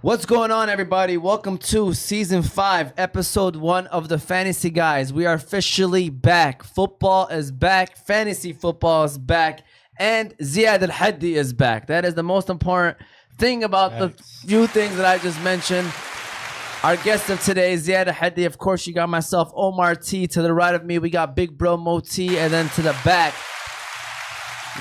What's going on, everybody? Welcome to Season 5, Episode 1 of the Fantasy Guys. We are officially back. Football is back. Fantasy football is back. And Ziad Elhady is back. That is the most important thing about the few things that I just mentioned. Our guest of today, Ziad Elhady. Of course, you got myself, Omar T. To the right of me, we got Big Bro Moti. And then to the back,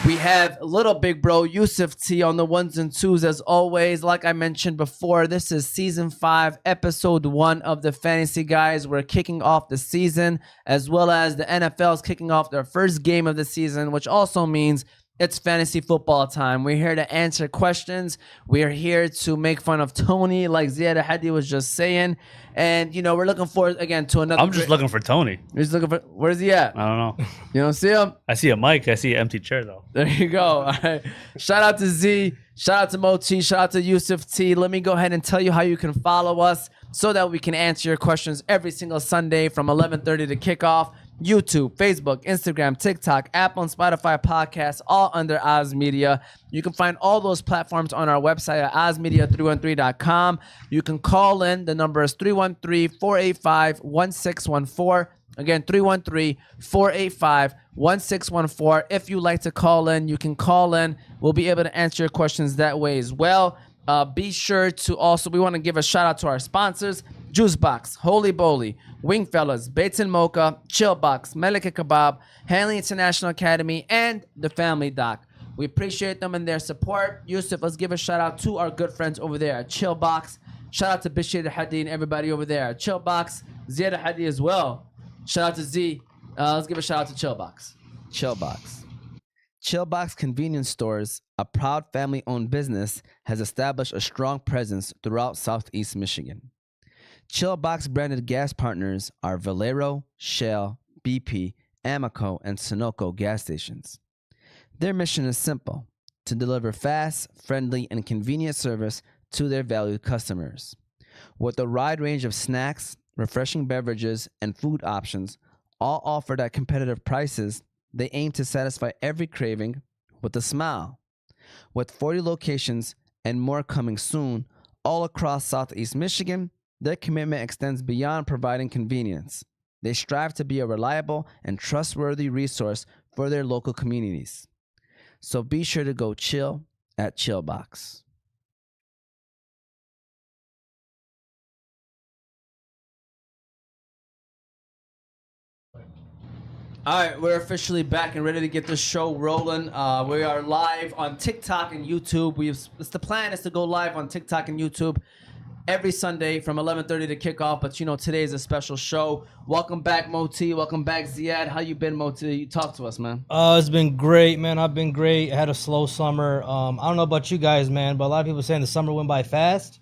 we have little big bro Yusuf T on the ones and twos as always. Like I mentioned before, this is Season 5, Episode 1 of the Fantasy Guys. We're kicking off the season, as well as the NFL is kicking off their first game of the season, which also means it's fantasy football time. We're here to answer questions. We're here to make fun of Tony, like Ziad Elhady was just saying. And, you know, we're looking forward, again, to another... I'm just looking for Tony. You're just looking for... Where's he at? I don't know. You don't see him? I see a mic. I see an empty chair, though. There you go. All right. Shout out to Z. Shout out to Moti. Shout out to Yusuf T. Let me go ahead and tell you how you can follow us so that we can answer your questions every single Sunday from 11:30 to kickoff. YouTube, Facebook, Instagram, TikTok, Apple, and Spotify podcasts, all under Oz Media. You can find all those platforms on our website at ozmedia313.com. You can call in. The number is 313-485-1614. Again, 313-485-1614. If you like to call in, you can call in. We'll be able to answer your questions that way as well. Be sure to also, we want to give a shout out to our sponsors, Juicebox, Holy Bowly, Wingfellas, Bates and Mocha, Chillbox, Malek Alkabob, Hanley International Academy, and the Family Doc. We appreciate them and their support. Yusuf, let's give a shout out to our good friends over there at Chillbox. Shout out to Ziad Elhady and everybody over there at Chillbox. Ziad Elhady as well. Shout out to Z. Let's give a shout out to Chillbox. Chillbox Convenience Stores, a proud family-owned business, has established a strong presence throughout Southeast Michigan. Chillbox branded gas partners are Valero, Shell, BP, Amoco, and Sunoco gas stations. Their mission is simple: to deliver fast, friendly, and convenient service to their valued customers. With a wide range of snacks, refreshing beverages, and food options, all offered at competitive prices, they aim to satisfy every craving with a smile. With 40 locations and more coming soon, all across Southeast Michigan, their commitment extends beyond providing convenience. They strive to be a reliable and trustworthy resource for their local communities. So be sure to go chill at Chillbox. All right, we're officially back and ready to get this show rolling. We are live on TikTok and YouTube. The plan is to go live on TikTok and YouTube every Sunday from 11:30 to kickoff. But you know, today is a special show. Welcome back, Moti. Welcome back, Ziad. How you been, Moti? You talk to us, man. It's been great, man. I've been great. I had a slow summer. I don't know about you guys, man, but a lot of people saying the summer went by fast.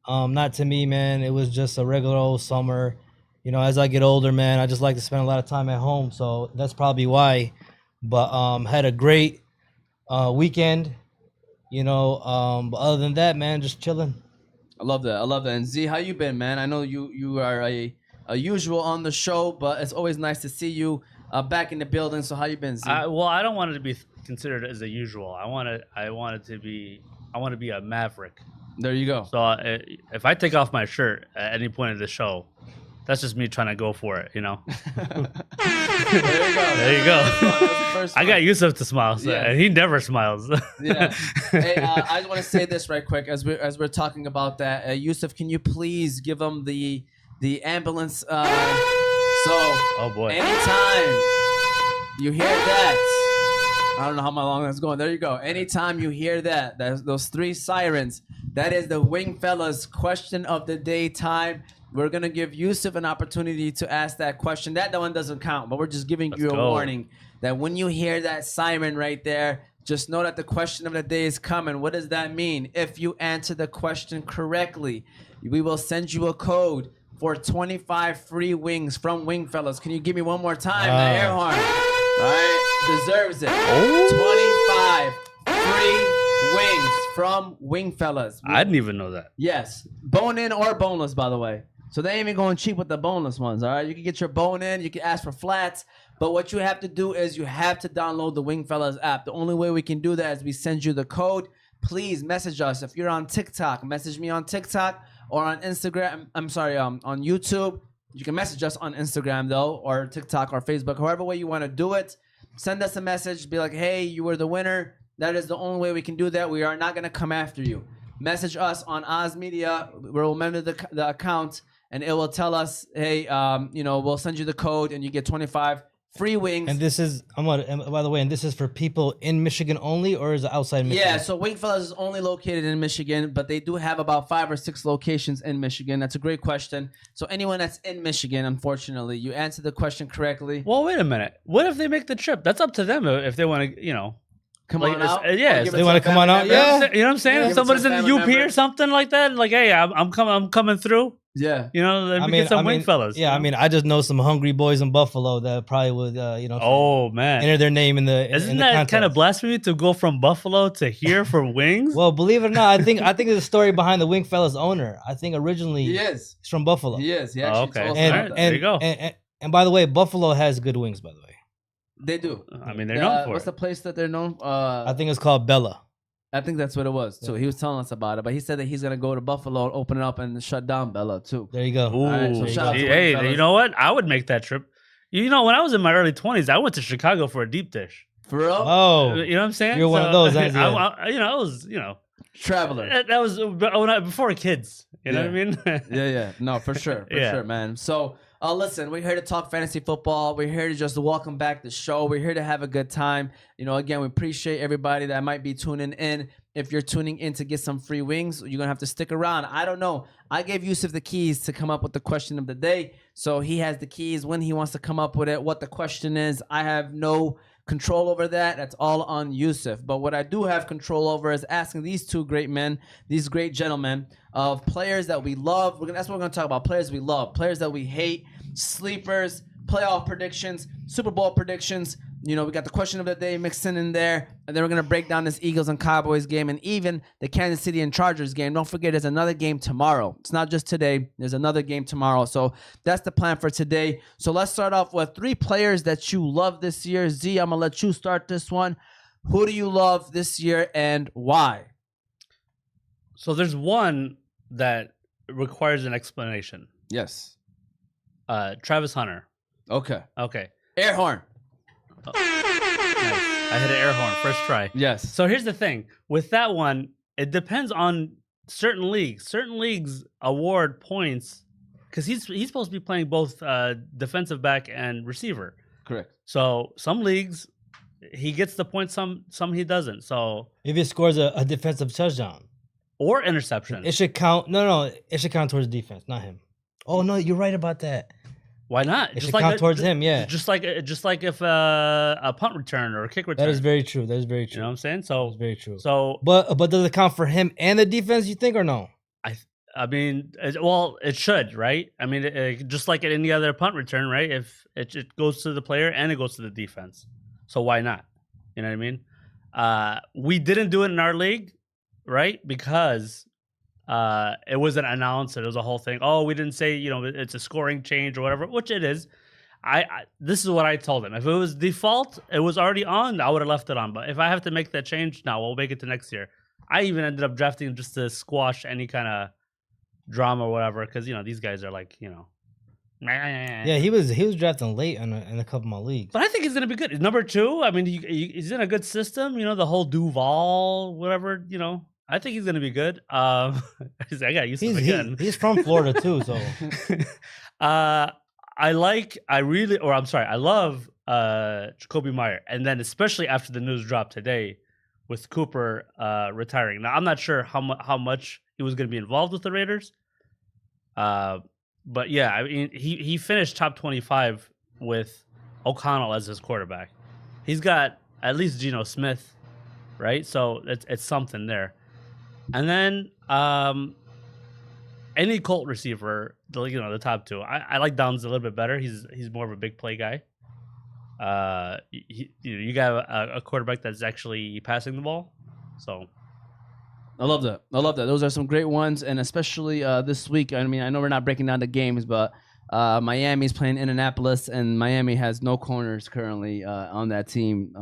Not to me, man. It was just a regular old summer. You know, as I get older, man, I just like to spend a lot of time at home, so that's probably why. But had a great weekend, you know. But other than that, man, just chilling. I love that. And Z, how you been, man? I know you are a usual on the show, but it's always nice to see you back in the building. So how you been, Z? Well, I don't want it to be considered as a usual. I want to be a maverick. There you go. So if I take off my shirt at any point of the show, that's just me trying to go for it, you know. There you go. I got Yusuf to smile, and he never smiles. Yeah. Hey, I just want to say this right quick as we're talking about that. Yusuf, can you please give them the ambulance? Oh boy. Anytime you hear that, I don't know how long that's going. There you go. Anytime you hear that, those three sirens, that is the Wingfellas question of the day time. We're going to give Yusuf an opportunity to ask that question. That one doesn't count, but we're just giving you a warning that when you hear that siren right there, just know that the question of the day is coming. What does that mean? If you answer the question correctly, we will send you a code for 25 free wings from Wingfellas. Can you give me one more time? The air horn. All right. Deserves it. 25 free wings from Wingfellas. I didn't even know that. Yes. Bone in or boneless, by the way. So they ain't even going cheap with the boneless ones, all right? You can get your bone in. You can ask for flats. But what you have to do is you have to download the Wingfellas app. The only way we can do that is we send you the code. please message us. If you're on TikTok, message me on TikTok or on Instagram. I'm sorry, on YouTube. You can message us on Instagram though, or TikTok or Facebook, however way you want to do it. Send us a message. Be like, hey, you were the winner. That is the only way we can do that. We are not gonna come after you. Message us on Oz Media. We'll remember the account, and it will tell us, hey, we'll send you the code, and you get 25 free wings. And this is, by the way, and this is for people in Michigan only, or is it outside Michigan? Yeah, so Wingfellas is only located in Michigan, but they do have about 5 or 6 locations in Michigan. That's a great question. So anyone that's in Michigan, unfortunately, you answered the question correctly. Well, wait a minute. What if they make the trip? That's up to them if they want to, Come like, on out. Yeah, they want to come on out. Yeah, you know what I'm saying? Yeah. If somebody's in the Family UP member. or something like that, like, hey, I'm coming through. Yeah. Let me get some Wingfellas. Yeah, I mean, I just know some hungry boys in Buffalo that probably would, Oh man, enter their name in the. Isn't in the that contest. kind of blasphemy to go from Buffalo to here for wings? Well, believe it or not, I think there's a story behind the Wingfellas owner. I think originally He is. he's from Buffalo. He is. He actually okay. told us And, about that. There you go. And by the way, Buffalo has good wings. By the way, They do. I mean, they're known for What's it. the place that they're known? I think it's called Bella. I think that's what it was too. He was telling us about it, but he said that he's gonna go to Buffalo, open it up, and shut down Bella too. There you go. Ooh, right, so shout out to hey, Wingfellas. you know what? I would make that trip. When I was in my early 20s, I went to Chicago for a deep dish. For real? Oh, You know what I'm saying? You're one of those, aren't you? I was, Traveler. that was before kids. You know what I mean? Yeah. No, for sure. For Yeah. sure, man. So, listen, we're here to talk fantasy football. We're here to just welcome back the show. We're here to have a good time. Again, we appreciate everybody that might be tuning in. If you're tuning in to get some free wings, you're going to have to stick around. I don't know. I gave Yusuf the keys to come up with the question of the day. So he has the keys when he wants to come up with it, what the question is. I have no control over that. That's all on Yusuf. But what I do have control over is asking these two great men, these great gentlemen, of players that we love. That's what we're going to talk about. Players we love, players that we hate, sleepers, playoff predictions, Super Bowl predictions. We got the question of the day mixed in there, and then we're going to break down this Eagles and Cowboys game and even the Kansas City and Chargers game. Don't forget, there's another game tomorrow. It's not just today. There's another game tomorrow. So that's the plan for today. So let's start off with 3 players that you love this year. Z, I'm going to let you start this one. Who do you love this year and why? So there's one that requires an explanation. Yes. Travis Hunter. Okay. Air horn. Nice. I hit an air horn first try. Yes. So here's the thing. With that one, it depends on certain leagues. Certain leagues award points because he's supposed to be playing both defensive back and receiver. Correct. So some leagues he gets the points, some he doesn't. So if he scores a defensive touchdown or interception, it should count. No, it should count towards defense, not him. Oh no, you're right about that. Why not? It should count towards him, yeah. Just like if a punt return or a kick return. That is very true. That is very true. You know what I'm saying? So that's very true. So, but does it count for him and the defense? You think or no? I mean, it should, right? I mean, just like at any other punt return, right? If it goes to the player and it goes to the defense, so why not? You know what I mean? We didn't do it in our league, right? Because it wasn't announced. It was a whole thing. Oh, we didn't say, it's a scoring change or whatever, which it is. This is what I told him. If it was default, it was already on, I would have left it on. But if I have to make that change, now we'll make it to next year. I even ended up drafting him just to squash any kind of drama or whatever, because these guys are like, Yeah, he was drafting late in a couple of my leagues. But I think he's gonna be good. He's number 2. I mean, he's in a good system. The whole Duval, whatever. I think he's gonna be good. I got used to him again. He's from Florida too, so. I love Jacoby Meyer, and then especially after the news dropped today with Cooper retiring. Now I'm not sure how much he was going to be involved with the Raiders, but yeah, I mean he finished top 25 with O'Connell as his quarterback. He's got at least Geno Smith, right? So it's something there. And then any Colt receiver, the top 2. I like Downs a little bit better. He's more of a big play guy. You got a quarterback that's actually passing the ball, so I love that. Those are some great ones, and especially this week. I mean, I know we're not breaking down the games, but Miami's playing Indianapolis, and Miami has no corners currently on that team.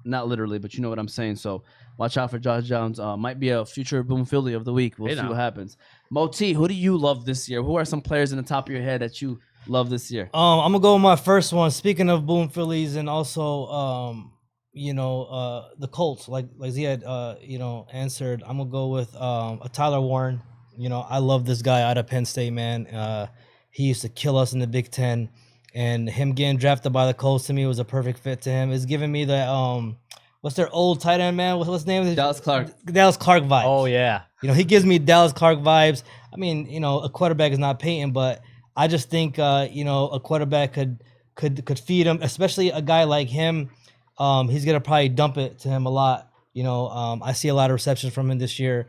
Not literally, but you know what I'm saying. So watch out for Josh Jones. Might be a future Boom Philly of the week. We'll see what happens. Moti, who do you love this year? Who are some players in the top of your head that you love this year? I'm gonna go with my first one. Speaking of Boom Phillies, and also the Colts, like Ziad answered. I'm gonna go with a Tyler Warren. I love this guy out of Penn State, man. He used to kill us in the Big Ten, and him getting drafted by the Colts to me was a perfect fit to him. It's giving me the what's their old tight end, man? What's his name? Dallas Clark. Dallas Clark vibes. Oh yeah. He gives me Dallas Clark vibes. I mean, a quarterback is not Peyton, but I just think a quarterback could feed him, especially a guy like him. He's gonna probably dump it to him a lot. I see a lot of receptions from him this year.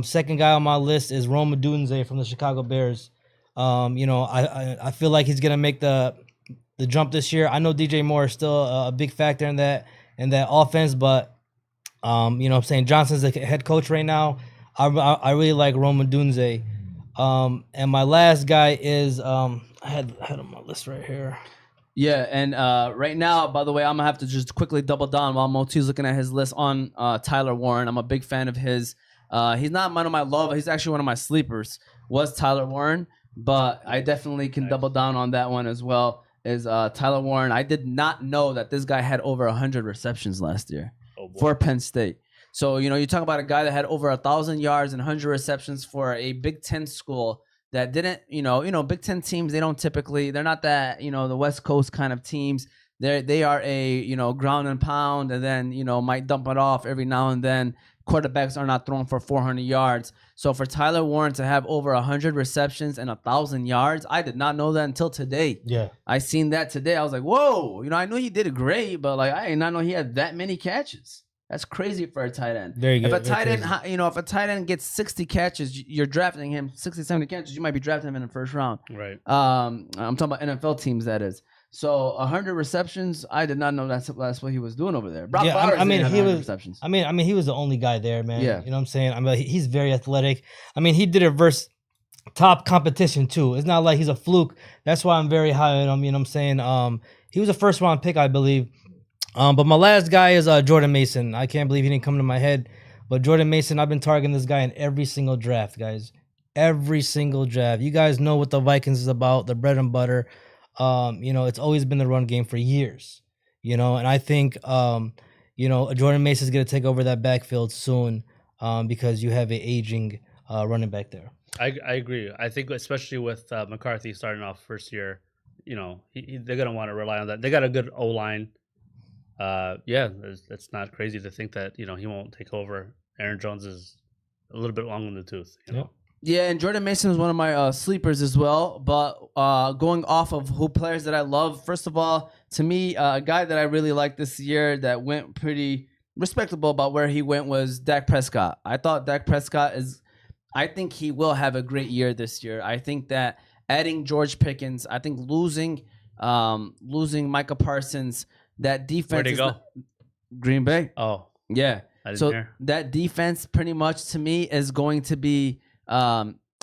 Second guy on my list is Rome Odunze from the Chicago Bears. I feel like he's gonna make the jump this year. I know DJ Moore is still a big factor in that offense, but I'm saying Johnson's the head coach right now. I really like Rome Odunze. And my last guy is I had on my list right here. Yeah, and right now, by the way, I'm gonna have to just quickly double down while Moti's looking at his list on Tyler Warren. I'm a big fan of his. He's not one of my love. He's actually one of my sleepers. Was Tyler Warren, but I definitely can double down on that one as well. Is Tyler Warren? I did not know that this guy had over 100 receptions last year for Penn State. So you talk about a guy that had over 1,000 yards and 100 receptions for a Big Ten school. That didn't, Big Ten teams, they're not that, the West Coast kind of teams. They are a, ground and pound, and then, might dump it off every now and then. Quarterbacks are not throwing for 400 yards. So for Tyler Warren to have over 100 receptions and 1,000 yards, I did not know that until today. Yeah. I seen that today. I was like, whoa, I knew he did great, but I did not know he had that many catches. That's crazy for a tight end. Very good. If a tight end, if a tight end gets 60 catches, you're drafting him 60, 70 catches. You might be drafting him in the first round. Right. I'm talking about NFL teams, that is. So 100 receptions. I did not know that's what he was doing over there. Brock Bowers he was receptions. I mean, he was the only guy there, man. Yeah. You know what I'm saying? He's very athletic. He did it versus top competition too. It's not like he's a fluke. That's why I'm very high on him. You know what I'm saying? He was a first round pick, I believe. But my last guy is Jordan Mason. I can't believe he didn't come to my head. But Jordan Mason, I've been targeting this guy in every single draft, guys. Every single draft. You guys know what the Vikings is about, the bread and butter. It's always been the run game for years. And I think, Jordan Mason's going to take over that backfield soon because you have an aging running back there. I agree. I think especially with McCarthy starting off first year, they're going to want to rely on that. They got a good O-line. It's not crazy to think that, he won't take over. Aaron Jones is a little bit long in the tooth, know? Yeah, and Jordan Mason is one of my sleepers as well. But going off of who players that I love, first of all, to me, a guy that I really liked this year that went pretty respectable about where he went was Dak Prescott. I thought Dak Prescott I think he will have a great year this year. I think that adding George Pickens, I think losing Micah Parsons, that defense. Where'd he go? Green Bay. Oh, yeah. I didn't So hear. that defense pretty much to me is going to be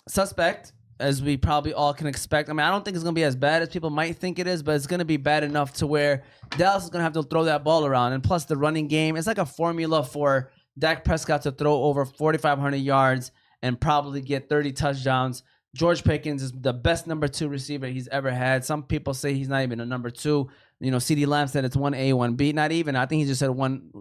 suspect, as we probably all can expect. I don't think it's going to be as bad as people might think it is, but it's going to be bad enough to where Dallas is going to have to throw that ball around. And plus the running game, it's like a formula for Dak Prescott to throw over 4,500 yards and probably get 30 touchdowns. George Pickens is the best number 2 receiver he's ever had. Some people say he's not even a number 2. CeeDee Lamb said it's 1A, 1B. Not even. I think he just said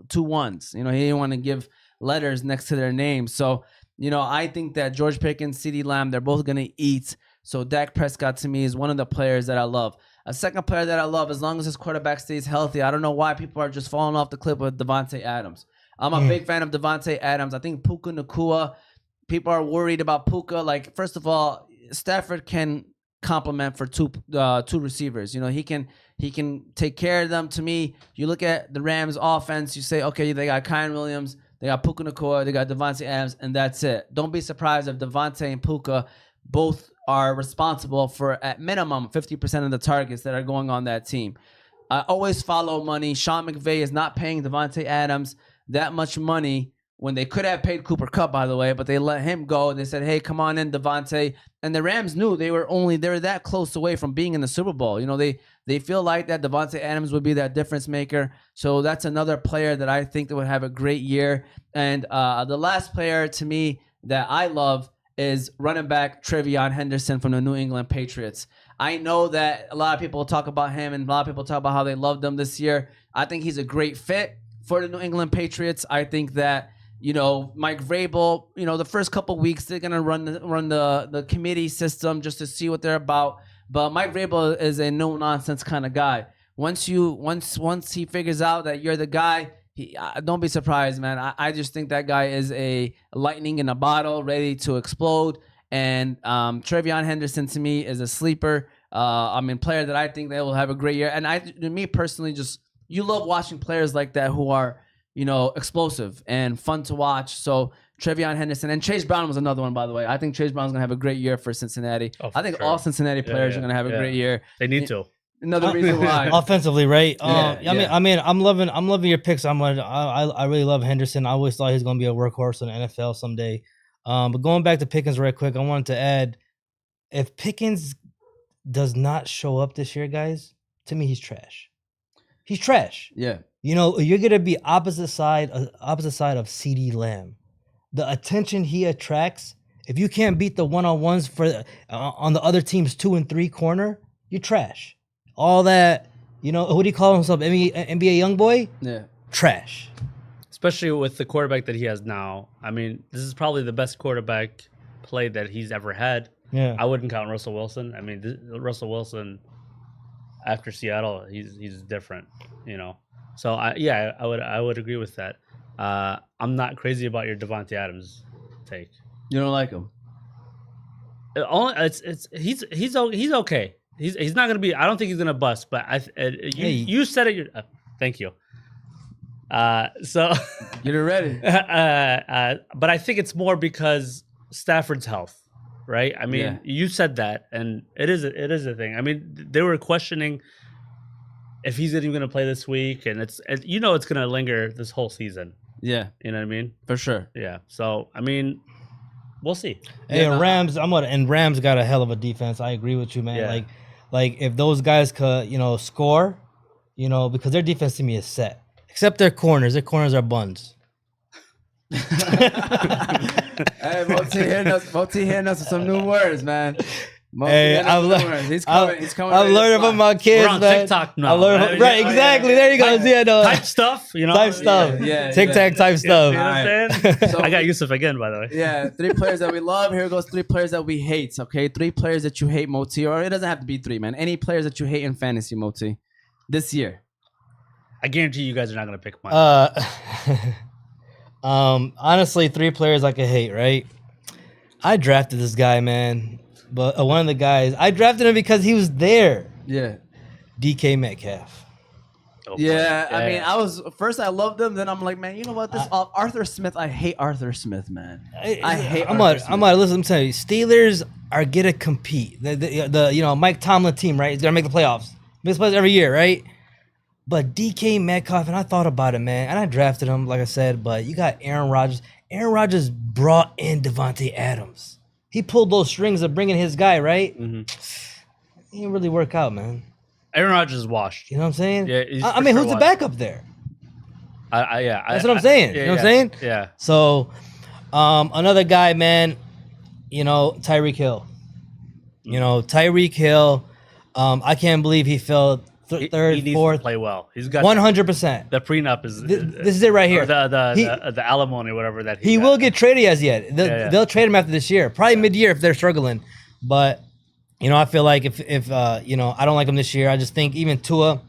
2 ones. He didn't want to give letters next to their names. So, I think that George Pickens, CeeDee Lamb, they're both going to eat. So Dak Prescott to me is one of the players that I love. A second player that I love, as long as his quarterback stays healthy, I don't know why people are just falling off the cliff with Devontae Adams. I'm a big fan of Devontae Adams. I think Puka Nacua, people are worried about Puka. Like, first of all, Stafford can complement for two receivers. He can take care of them. To me, you look at the Rams offense, you say, okay, they got Kyron Williams, they got Puka Nacua, they got Devontae Adams, and that's it. Don't be surprised if Devontae and Puka both are responsible for, at minimum, 50% of the targets that are going on that team. I always follow money. Sean McVay is not paying Devontae Adams that much money when they could have paid Cooper Kupp, by the way, but they let him go. And they said, hey, come on in, Devontae. And the Rams knew they were that close away from being in the Super Bowl. You know, they feel like that Devontae Adams would be that difference maker. So that's another player that I think that would have a great year. And the last player to me that I love is running back Trevion Henderson from the New England Patriots. I know that a lot of people talk about him and a lot of people talk about how they loved him this year. I think he's a great fit for the New England Patriots. I think that, you know, Mike Vrabel, you know, the first couple weeks they're gonna run the committee system just to see what they're about. But Mike Vrabel is a no nonsense kind of guy. Once he figures out that you're the guy, don't be surprised, man. I just think that guy is a lightning in a bottle, ready to explode. And Trevion Henderson to me is a sleeper. Player that I think they will have a great year. And me personally, you love watching players like that who are, you know, explosive and fun to watch. So Trevion Henderson and Chase Brown was another one, by the way. I think Chase Brown's gonna have a great year for Cincinnati. I think all Cincinnati players are gonna have a great year. They need to. Another reason why offensively, right? I mean, I'm loving your picks. I really love Henderson. I always thought he was gonna be a workhorse in the NFL someday. But going back to Pickens right quick, I wanted to add, if Pickens does not show up this year, guys, to me he's trash. He's trash. Yeah. You know, you're gonna be opposite side of CeeDee Lamb. The attention he attracts, if you can't beat the one-on-ones for on the other team's 2 and 3 corner, you're trash. All that, you know, what do you call himself? NBA young boy? Yeah. Trash. Especially with the quarterback that he has now. I mean, this is probably the best quarterback play that he's ever had. Yeah. I wouldn't count Russell Wilson. I mean, Russell Wilson after Seattle, he's different, you know. So I would agree with that. I'm not crazy about your Devontae Adams take. You don't like him? He's okay. He's not gonna be. I don't think he's gonna bust. But you said it. Thank you. So get it ready. But I think it's more because Stafford's health, right? I mean, you said that, and it is a thing. I mean, they were questioning if he's even going to play this week, and it's going to linger this whole season. Yeah, you know what I mean, for sure. Yeah. So I mean, we'll see. Hey, Rams. Rams got a hell of a defense. I agree with you, man. Yeah. Like if those guys could, you know, score, you know, because their defense to me is set. Except their corners. Their corners are buns. Hey, Moti hitting us with some new words, man. Hey, He's coming. I'm learning from my kids, We're on man. TikTok now. Right, exactly. There you go. Type stuff, you know. Type stuff. Yeah. TikTok type stuff. You know what I'm saying? So I got Yusuf again, by the way. Yeah, 3 players that we love. Here goes 3 players that we hate. Okay, 3 players that you hate, Moti, or it doesn't have to be 3, man. Any players that you hate in fantasy, Moti, this year. I guarantee you guys are not gonna pick mine. Honestly, 3 players I could hate. Right? I drafted this guy, man. But one of the guys, I drafted him because he was there. Yeah. DK Metcalf. Oh, yeah, I mean, I loved him. Then I'm like, man, you know what? Arthur Smith, I hate Arthur Smith, man. I hate Arthur Smith. Listen, I'm telling you, Steelers are going to compete. The Mike Tomlin team, right? He's going to make the playoffs. Makes playoffs every year, right? But DK Metcalf, and I thought about it, man. And I drafted him, like I said, but you got Aaron Rodgers. Aaron Rodgers brought in Devontae Adams. He pulled those strings of bringing his guy, right? Mm-hmm. He didn't really work out, man. Aaron Rodgers is washed. You know what I'm saying? Yeah. I mean, who's the backup there? That's what I'm saying. You know what I'm saying? Yeah. So, another guy, man, you know, Tyreek Hill. You know, Tyreek Hill, I can't believe he fell third, he needs fourth. to play well. He's got 100%. The prenup is this is it right here. The alimony, whatever that he will get traded as yet. They'll trade him after this year, probably mid-year if they're struggling. But you know, I feel like if you know, I don't like him this year. I just think even Tua,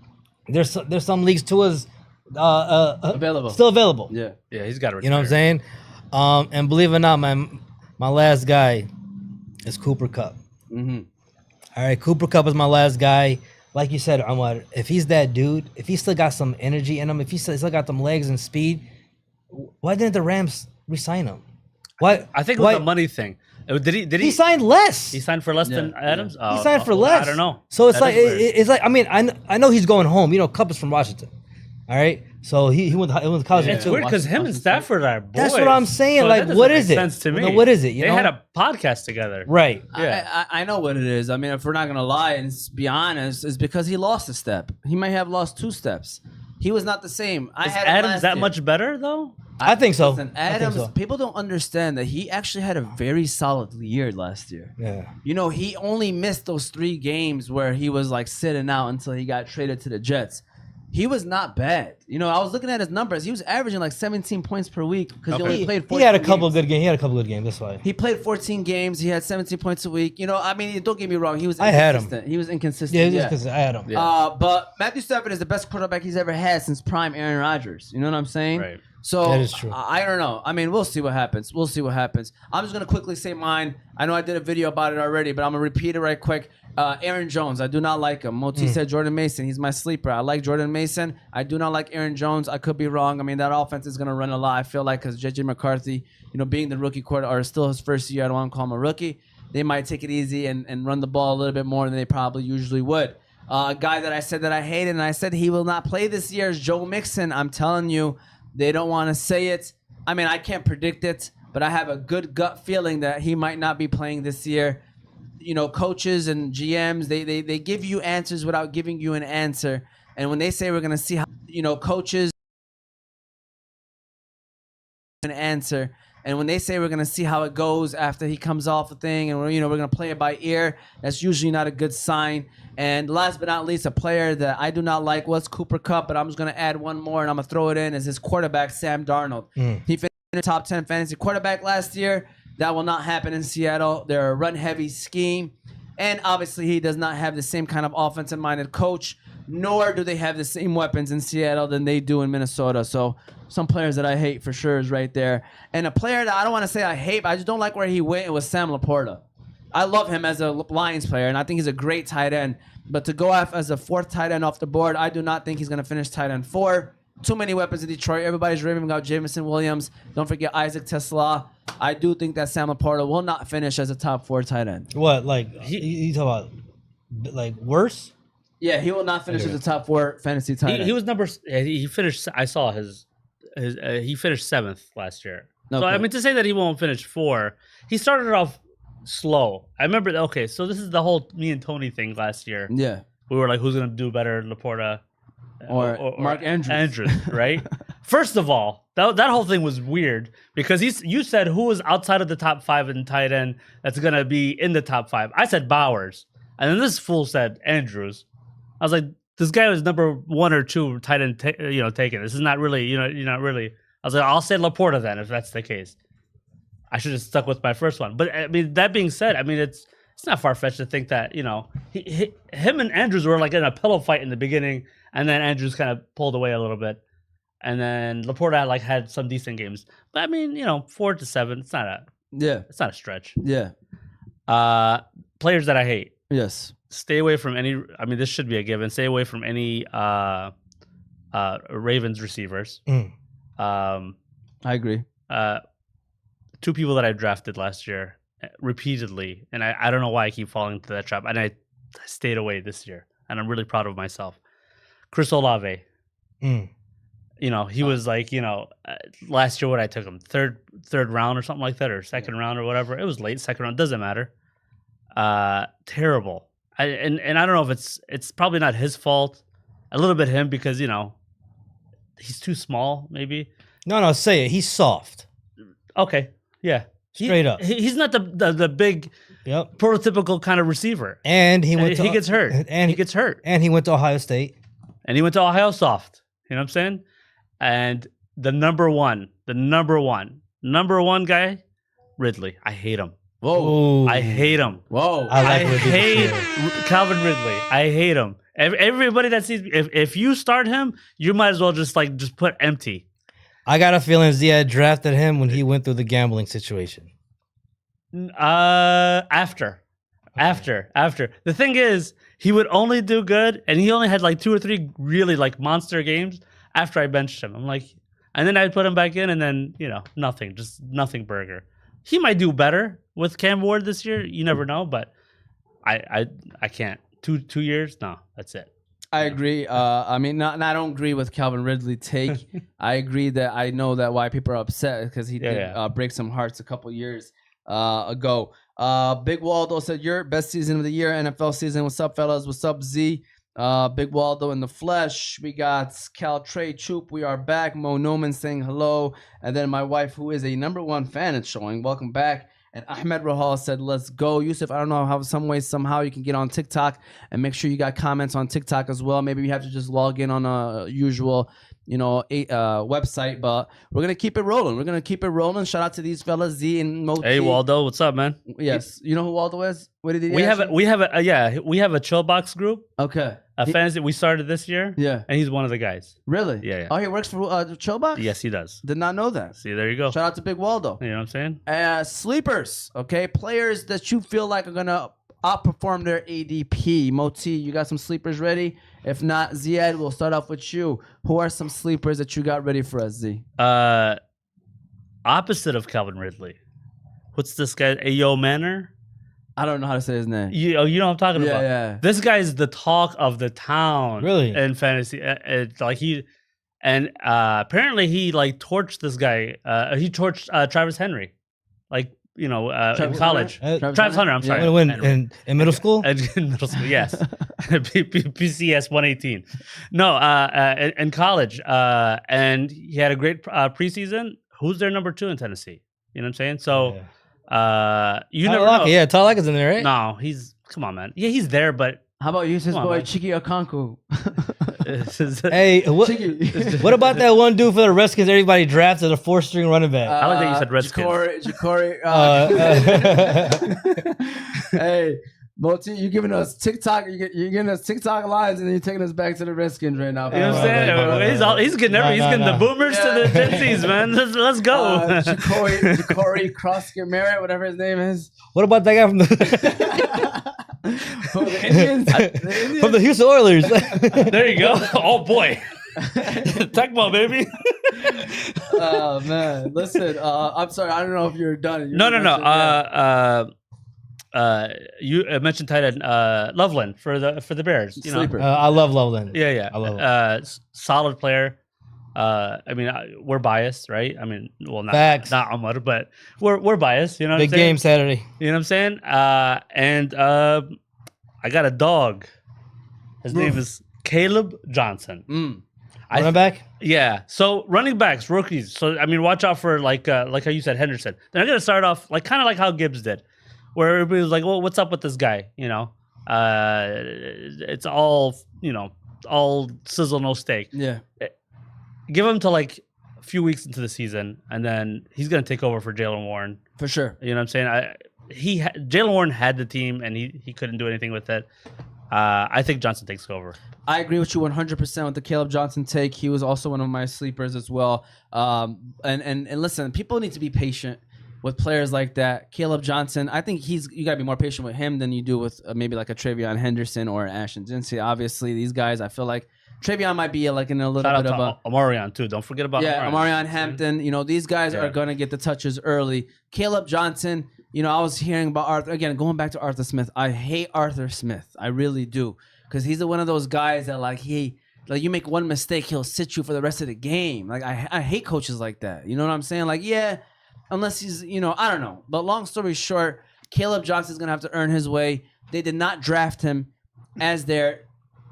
there's some leagues Tua's still available. Yeah, he's got to retire. You know what I'm saying? And believe it or not, my last guy is Cooper Kupp. Mm-hmm. All right, Cooper Kupp is my last guy. Like you said, if he's that dude, if he still got some energy in him, if he still got them legs and speed, why didn't the Rams re-sign him? Why? I think it was a money thing. Did he? He signed less. He signed for less than Adams. He signed for less. I don't know. So it's like I mean, I know he's going home. You know, Kupp is from Washington. All right. So he went to college. It's too. weird because him and Washington Stafford are boys. That's what I'm saying. So Like, that doesn't what make is it? sense to me. No, what is it? You They know? had a podcast together. Right. Yeah. I know what it is. I mean, if we're not gonna lie and be honest, it's because he lost a step. He might have lost 2 steps. He was not the same. Is Adams that much better though? I think so. Listen, I think Adams, so. people don't understand that he actually had a very solid year last year. Yeah. You know, he only missed those 3 games where he was like sitting out until he got traded to the Jets. He was not bad. You know, I was looking at his numbers. He was averaging like 17 points per week because he only played 14 He had a couple games. of good games. He had a couple of good games. That's why. He played 14 games. He had 17 points a week. You know, I mean, don't get me wrong. He was I had him. inconsistent. He was inconsistent. Yeah, Yeah, just because I had him. But Matthew Stafford is the best quarterback he's ever had since prime Aaron Rodgers. You know what I'm saying? Right. So That is true. I don't know. I mean, we'll see what happens. We'll see what happens. I'm just gonna quickly say mine. I know I did a video about it already, but I'm gonna repeat it right quick. Aaron Jones, I do not like him. Moti said Jordan Mason. He's my sleeper. I like Jordan Mason. I do not like Aaron Jones. I could be wrong. I mean, that offense is gonna run a lot. I feel like because JJ McCarthy, you know, being the rookie quarter or still his first year, I don't want to call him a rookie. They might take it easy and run the ball a little bit more than they probably usually would. A guy that I said that I hated and I said he will not play this year is Joe Mixon. I'm telling you, they don't want to say it. I mean, I can't predict it, but I have a good gut feeling that he might not be playing this year. You know, coaches and GMs, they give you answers without giving you an answer. And when they say we're going to see how, you know, coaches an answer. And when they say we're going to see how it goes after he comes off the thing and we're going to play it by ear, that's usually not a good sign. And last but not least, a player that I do not like was Cooper Kupp, but I'm just going to add one more and I'm going to throw it in as his quarterback, Sam Darnold. He finished in the top 10 fantasy quarterback last year. That will not happen in Seattle. They're a run-heavy scheme. And obviously, he does not have the same kind of offensive-minded coach, nor do they have the same weapons in Seattle than they do in Minnesota. So some players that I hate for sure is right there. And a player that I don't want to say I hate, but I just don't like where he went, it was Sam Laporta. I love him as a Lions player, and I think he's a great tight end. But to go off as a 4th tight end off the board, I do not think he's going to finish tight end 4. Too many weapons in Detroit. Everybody's raving about Jameson Williams. Don't forget Isaac Tesla. I do think that Sam Laporta will not finish as a top 4 tight end. What, like, you talk about, like, worse? Yeah, he will not finish as a top 4 fantasy tight end. He was he finished. I saw he finished 7th last year. So Okay. I mean, to say that he won't finish 4, he started off slow. I remember. Okay, so this is the whole me and Tony thing last year. Yeah. We were like, who's gonna do better, Laporta Or Mark Andrews. Right? First of all, that whole thing was weird because you said who was outside of the top 5 in tight end that's gonna be in the top 5. I said Bowers, and then this fool said Andrews. I was like, this guy was number 1 or 2 tight end, taken. This is not really, you're not really. I was like, I'll say Laporta then if that's the case. I should have stuck with my first one. But I mean, that being said, I mean it's not far fetched to think that him and Andrews were like in a pillow fight in the beginning, and then Andrews kind of pulled away a little bit, and then Laporta had some decent games. But I mean, 4 to 7, it's not a stretch. Yeah. Players that I hate. Yes. Stay away from any. I mean, this should be a given. Stay away from any Ravens receivers. I agree. 2 people that I drafted last year repeatedly, and I don't know why I keep falling into that trap. And I stayed away this year, and I'm really proud of myself. Chris Olave. He was like, last year what I took him third round or something like that, or second round or whatever. It was late second round, doesn't matter. Terrible. And I don't know if it's probably not his fault. A little bit him because he's too small maybe. No, say it. He's soft. Okay, yeah, Straight up. He's not the big prototypical kind of receiver. And he gets hurt. And he gets hurt. And he went to Ohio State. And he went to Ohio soft. You know what I'm saying? And the number one guy, Ridley. I hate him. Whoa. Ooh. I hate him. Whoa. I like Ridley hate this year. Calvin Ridley. I hate him. Everybody that sees if you start him, you might as well just put empty. I got a feeling Ziad drafted him when he went through the gambling situation. After. The thing is, he would only do good, and he only had 2 or 3 really monster games after I benched him. I'm like, and then I'd put him back in, and then nothing burger. He might do better with Cam Ward this year. You never know, but I can't. 2 years? No, that's it. I agree. I mean, I don't agree with Calvin Ridley take. I agree that I know that why people are upset because he did break some hearts a couple years ago. Big Waldo said, your best season of the year, NFL season. What's up, fellas? What's up, Z? Big Waldo in the flesh. We got Cal Trey Troop. We are back. Mo Noman saying hello. And then my wife, who is a #1 fan, is showing. Welcome back. And Ahmed Rahal said, let's go. Yusuf, I don't know how somehow you can get on TikTok and make sure you got comments on TikTok as well. Maybe you have to just log in on a usual, website. But we're going to keep it rolling. Shout out to these fellas, Z and Moti. Hey, Waldo. What's up, man? Yes. You know who Waldo is? What did he We have a chill box group. Okay. Fantasy we started this year. Yeah. And he's one of the guys. Really? Yeah. Oh, he works for Chillbox? Yes, he does. Did not know that. See, there you go. Shout out to Big Waldo. You know what I'm saying? Sleepers, okay? Players that you feel like are going to outperform their ADP. Moti, you got some sleepers ready? If not, Ziad, we'll start off with you. Who are some sleepers that you got ready for us, Z? Opposite of Calvin Ridley. What's this guy? Ayo Manor? I don't know how to say his name. You know what I'm talking about? Yeah. This guy's the talk of the town. Really? In fantasy. It's like apparently he like torched this guy. He torched Travis Henry. Like, in college. Travis Hunter, I'm sorry. When in middle school? In middle school, yes. PCS 118. No, in college. And he had a great preseason. Who's their #2 in Tennessee? You know what I'm saying? So you never know. Yeah, Talaka's in there, right? No, come on, man. Yeah, he's there, but how about you, his boy Chiki Okonkwo? Hey, what about that one dude for the Redskins? Everybody drafted a 4-string running back. I like that you said Redskins. Ja'Cory. Hey, Moti, you're giving us TikTok. You're giving us TikTok lines, and then you're taking us back to the Redskins right now. You know what I'm saying? He's getting the boomers to the Gen Zs, man. Let's go. Ja'Cory Croskett Merritt, whatever his name is. What about that guy from the the Indians? From the Houston Oilers? There you go. Oh boy. Tecmo, baby. Oh man, listen. I'm sorry. I don't know if you're done. No. You mentioned tight end Loveland for the Bears. Sleeper. I love Loveland. Yeah. I love him. Solid player. We're biased, right? I mean, well, not Omar, but we're biased. You know, big game Saturday. You know what I'm saying? And I got a dog. His name is Caleb Johnson. Running back? Yeah. So running backs, rookies. So I mean, watch out for like how you said, Henderson. They're gonna start off kind of like how Gibbs did, where everybody was like, "Well, what's up with this guy?" You know, it's all all sizzle no steak. Yeah. Give him to a few weeks into the season, and then he's gonna take over for Jaylen Warren for sure. You know what I'm saying? Jaylen Warren had the team, and he couldn't do anything with it. I think Johnson takes over. I agree with you 100% with the Caleb Johnson take. He was also one of my sleepers as well. And listen, people need to be patient with players like that. Caleb Johnson, I think you got to be more patient with him than you do with maybe like a Travion Henderson or Ashton Jinsey. Obviously, these guys, I feel like Travion might be in a little bit of a Amarion too. Don't forget about Amarion Hampton. These guys are going to get the touches early. Caleb Johnson, I was hearing about Arthur again. Going back to Arthur Smith, I hate Arthur Smith. I really do, because he's one of those guys that you make one mistake, he'll sit you for the rest of the game. I hate coaches like that. You know what I'm saying? Unless he's I don't know. But long story short, Caleb Johnson's gonna have to earn his way. They did not draft him as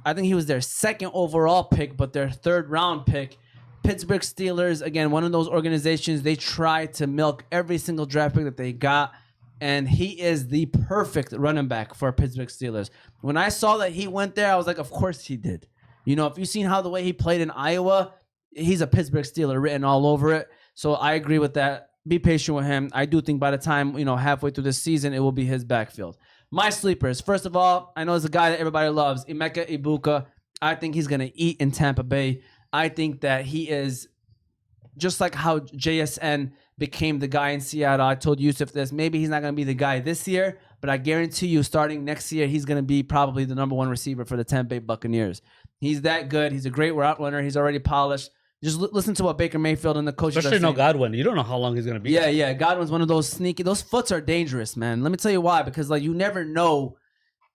I think he was their 2nd overall pick, but their 3rd round pick. Pittsburgh Steelers, again, one of those organizations, they try to milk every single draft pick that they got, and he is the perfect running back for Pittsburgh Steelers. When I saw that he went there, I was like, of course he did. If you've seen the way he played in Iowa, he's a Pittsburgh Steeler written all over it. So I agree with that. Be patient with him. I do think by the time, halfway through this season, it will be his backfield. My sleepers. First of all, I know it's a guy that everybody loves, Emeka Ibuka. I think he's going to eat in Tampa Bay. I think that he is just like how JSN became the guy in Seattle. I told Yusuf this. Maybe he's not going to be the guy this year, but I guarantee you starting next year, he's going to be probably the #1 receiver for the Tampa Bay Buccaneers. He's that good. He's a great route runner. He's already polished. Just listen to what Baker Mayfield and the coaches Especially are saying. Godwin. You don't know how long he's going to be. Yeah. Godwin's one of those sneaky. Those foots are dangerous, man. Let me tell you why. Because you never know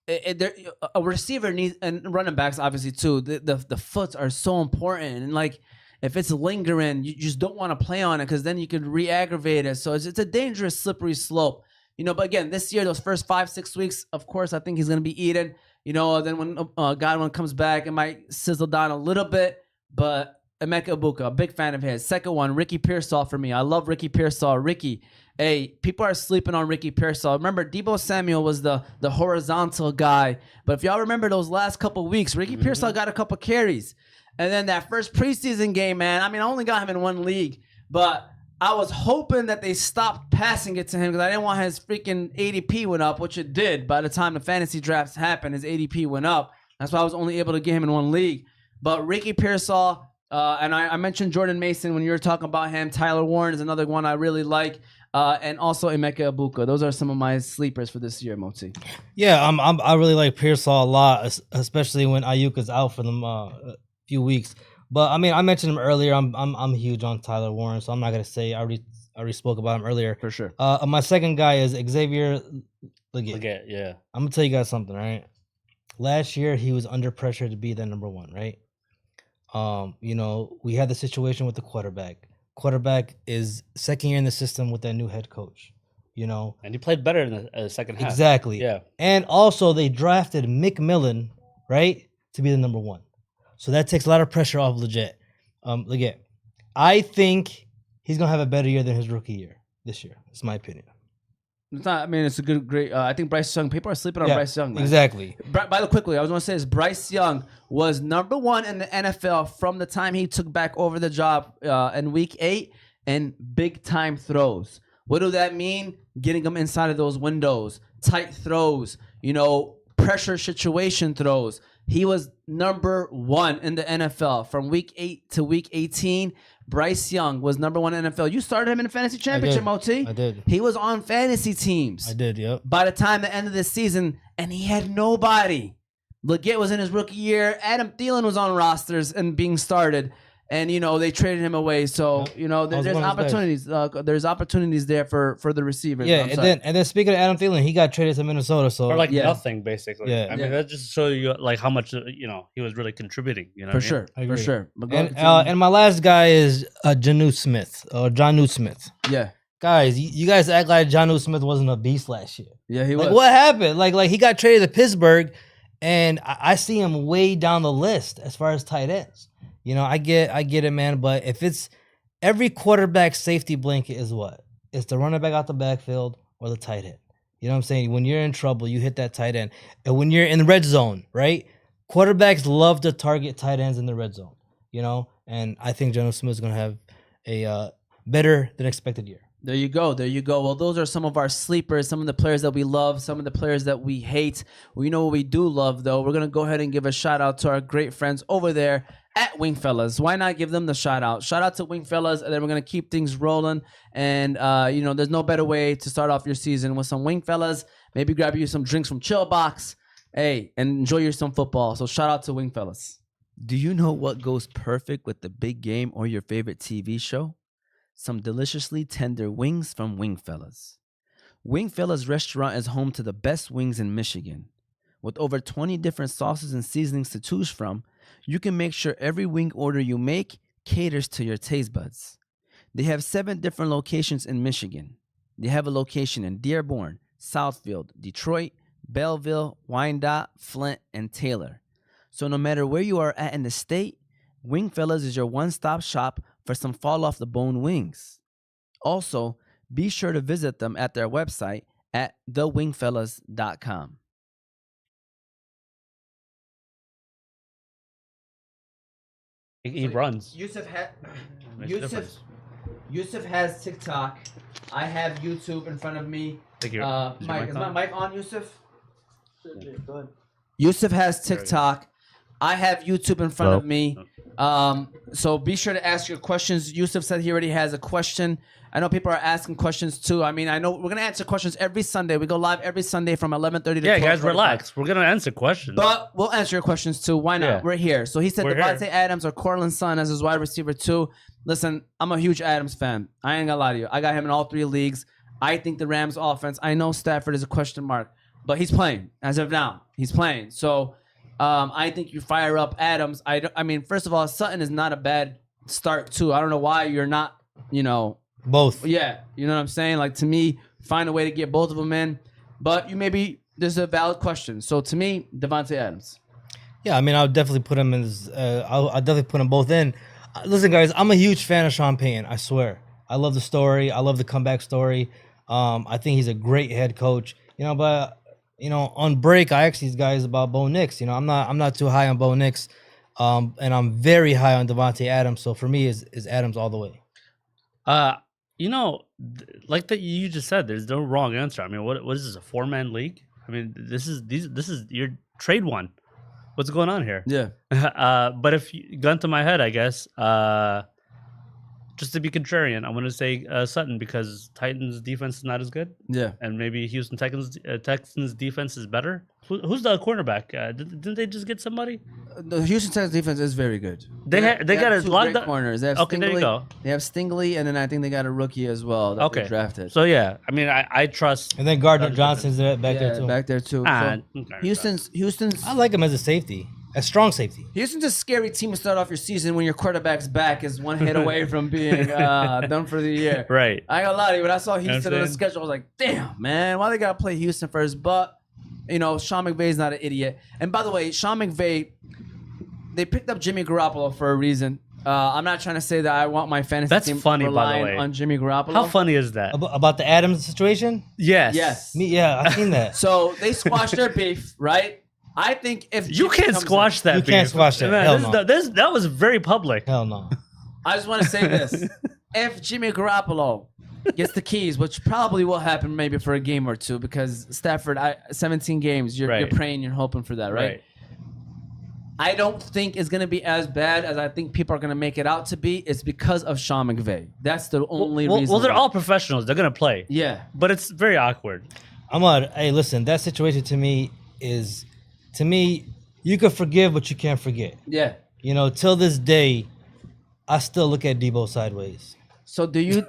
a receiver needs, and running backs obviously too. The foots are so important, and like if it's lingering, you just don't want to play on it because then you could re-aggravate it. So it's a dangerous, slippery slope. But again, this year, those first 5-6 weeks, of course, I think he's going to be eaten. Then when Godwin comes back, it might sizzle down a little bit. But Emeka Egbuka, a big fan of his. Second one, Ricky Pearsall for me. I love Ricky Pearsall. Ricky, hey, people are sleeping on Ricky Pearsall. Remember, Deebo Samuel was the horizontal guy. But if y'all remember those last couple weeks, Ricky Pearsall got a couple carries. And then that first preseason game, man, I only got him in one league. But I was hoping that they stopped passing it to him because I didn't want his freaking ADP went up, which it did. By the time the fantasy drafts happened, his ADP went up. That's why I was only able to get him in one league. But Ricky Pearsall, and I mentioned Jordan Mason when you were talking about him. Tyler Warren is another one I really like. And also Emeka Egbuka. Those are some of my sleepers for this year, Moti. Yeah, I really like Pearsall a lot, especially when Ayuk is out for them few weeks. But I mentioned him earlier. I'm huge on Tyler Warren, so I'm not gonna say I already spoke about him earlier. For sure. My second guy is Xavier Legette. Yeah. I'm gonna tell you guys something, right? Last year he was under pressure to be the number one, right? We had the situation with the quarterback. Quarterback is second year in the system with that new head coach. And he played better in the second half. Exactly. Yeah. And also they drafted McMillan, right, to be the number one. So that takes a lot of pressure off Legette. I think he's gonna have a better year than his rookie year this year. That's my opinion. It's not. It's a great. I think Bryce Young. People are sleeping on Bryce Young. Man. Exactly. By the way, quickly, I was gonna say is Bryce Young was number one in the NFL from the time he took back over the job in Week 8 and big time throws. What do that mean? Getting them inside of those windows, tight throws. Pressure situation throws. He was number one in the NFL from Week 8 to Week 18. Bryce Young was number one in the NFL. You started him in the fantasy championship, Moti. I did. He was on fantasy teams. I did, yep. By the time the end of the season, and he had nobody. Legette was in his rookie year. Adam Thielen was on rosters and being started. And, they traded him away. So, there's opportunities. There's opportunities there for the receivers. Yeah, and then speaking of Adam Thielen, he got traded to Minnesota. So or nothing, basically. Yeah. That just shows you how much, he was really contributing. For sure. For sure. And my last guy is Jonnu Smith. Yeah. Guys, you guys act like Jonnu Smith wasn't a beast last year. Yeah, he was. What happened? Like he got traded to Pittsburgh, and I see him way down the list as far as tight ends. I get it, man. But if it's every quarterback safety blanket is what? It's the running back out the backfield or the tight end. You know what I'm saying? When you're in trouble, you hit that tight end. And when you're in the red zone, right? Quarterbacks love to target tight ends in the red zone. And I think Jonnu Smith is going to have a better than expected year. There you go. Well, those are some of our sleepers, some of the players that we love, some of the players that we hate. Well, you know what we do love, though? We're going to go ahead and give a shout out to our great friends over there at Wingfellas. Why not give them the shout out? Shout out to Wingfellas, and then we're going to keep things rolling. And, there's no better way to start off your season with some Wingfellas. Maybe grab you some drinks from Chill Box. Hey, and enjoy your some football. So shout out to Wingfellas. Do you know what goes perfect with the big game or your favorite TV show? Some deliciously tender wings from Wingfellas. Wingfellas Restaurant is home to the best wings in Michigan. With over 20 different sauces and seasonings to choose from, you can make sure every wing order you make caters to your taste buds. They have 7 different locations in Michigan. They have a location in Dearborn, Southfield, Detroit, Belleville, Wyandotte, Flint, and Taylor. So no matter where you are at in the state, Wingfellas is your one-stop shop for some fall-off-the-bone wings. Also, be sure to visit them at their website at thewingfellas.com. He runs. Yusuf has TikTok. I have YouTube in front of me. Mike, is my mic on, Yusuf? Yeah. Go ahead. Yusuf has TikTok. I have YouTube in front of me. So be sure to ask your questions. Yusuf said he already has a question. I know people are asking questions too. I know we're going to answer questions every Sunday. We go live every Sunday from 11:30 to 12:45. Yeah, guys, relax. We're going to answer questions. But we'll answer your questions too. Why not? Yeah. We're here. So he said Devontae Adams or Cortland Sutton as his wide receiver too. Listen, I'm a huge Adams fan. I ain't going to lie to you. I got him in all 3 leagues. I think the Rams offense, I know Stafford is a question mark. but he's playing as of now. He's playing. So I think you fire up Adams. I mean, first of all, Sutton is not a bad start too. I don't know why you're not, Both. Yeah, you know what I'm saying? Like, to me, find a way to get both of them in. But there's a valid question. So to me, Devontae Adams. Yeah, I mean, I'll definitely put him in. I'll definitely put them both in. Listen, guys, I'm a huge fan of Sean Payton. I swear, I love the story. I love the comeback story. I think he's a great head coach. But on break, I asked these guys about Bo Nix. I'm not too high on Bo Nix, and I'm very high on Devontae Adams. So for me, is Adams all the way. Like that you just said, there's no wrong answer. I mean, what is this, a 4-man league? I mean, this is your trade one. What's going on here? Yeah. But if gun to my head, I guess, just to be contrarian, I'm going to say Sutton, because Titans defense is not as good. Yeah. And maybe Houston Texans defense is better. Who's the cornerback? Didn't they just get somebody? The Houston Texans defense is very good. They got a two lot great of corners. They have Okay, Stingley, there you go. They have Stingley, and then I think they got a rookie as well that they drafted. So yeah, I mean, I trust. And then Gardner Johnson's back there too. Back there too. Ah, So okay. Houston's. I like him as a safety, a strong safety. Houston's a scary team to start off your season when your quarterback's back is one hit away from being done for the year. Right. I ain't gonna lie to you. When I saw Houston on the saying? schedule, I was like, damn, man, why they gotta play Houston first? But, Sean McVay's not an idiot. And by the way, Sean McVay, they picked up Jimmy Garoppolo for a reason. I'm not trying to say that I want my fantasy That's team funny, by the relying way. on Jimmy Garoppolo. How funny is that? About the Adams situation? Yes. Yes. I've seen that. So they squashed their beef, right? I think if You Jimmy can't comes squash in- that. You can't beef. squash that. Man, Hell no. that was very public. Hell no. I just want to say this: if Jimmy Garoppolo gets the keys, which probably will happen maybe for a game or two, because Stafford, 17 games, you're Right. praying, you're hoping for that, right? I don't think it's going to be as bad as I think people are going to make it out to be. It's because of Sean McVay. That's the only reason. Well, they're why. all professionals. They're gonna play. Yeah. But it's very awkward. Hey, listen, that situation to me, you can forgive, but you can't forget. Yeah. Till this day, I still look at Debo sideways. So do you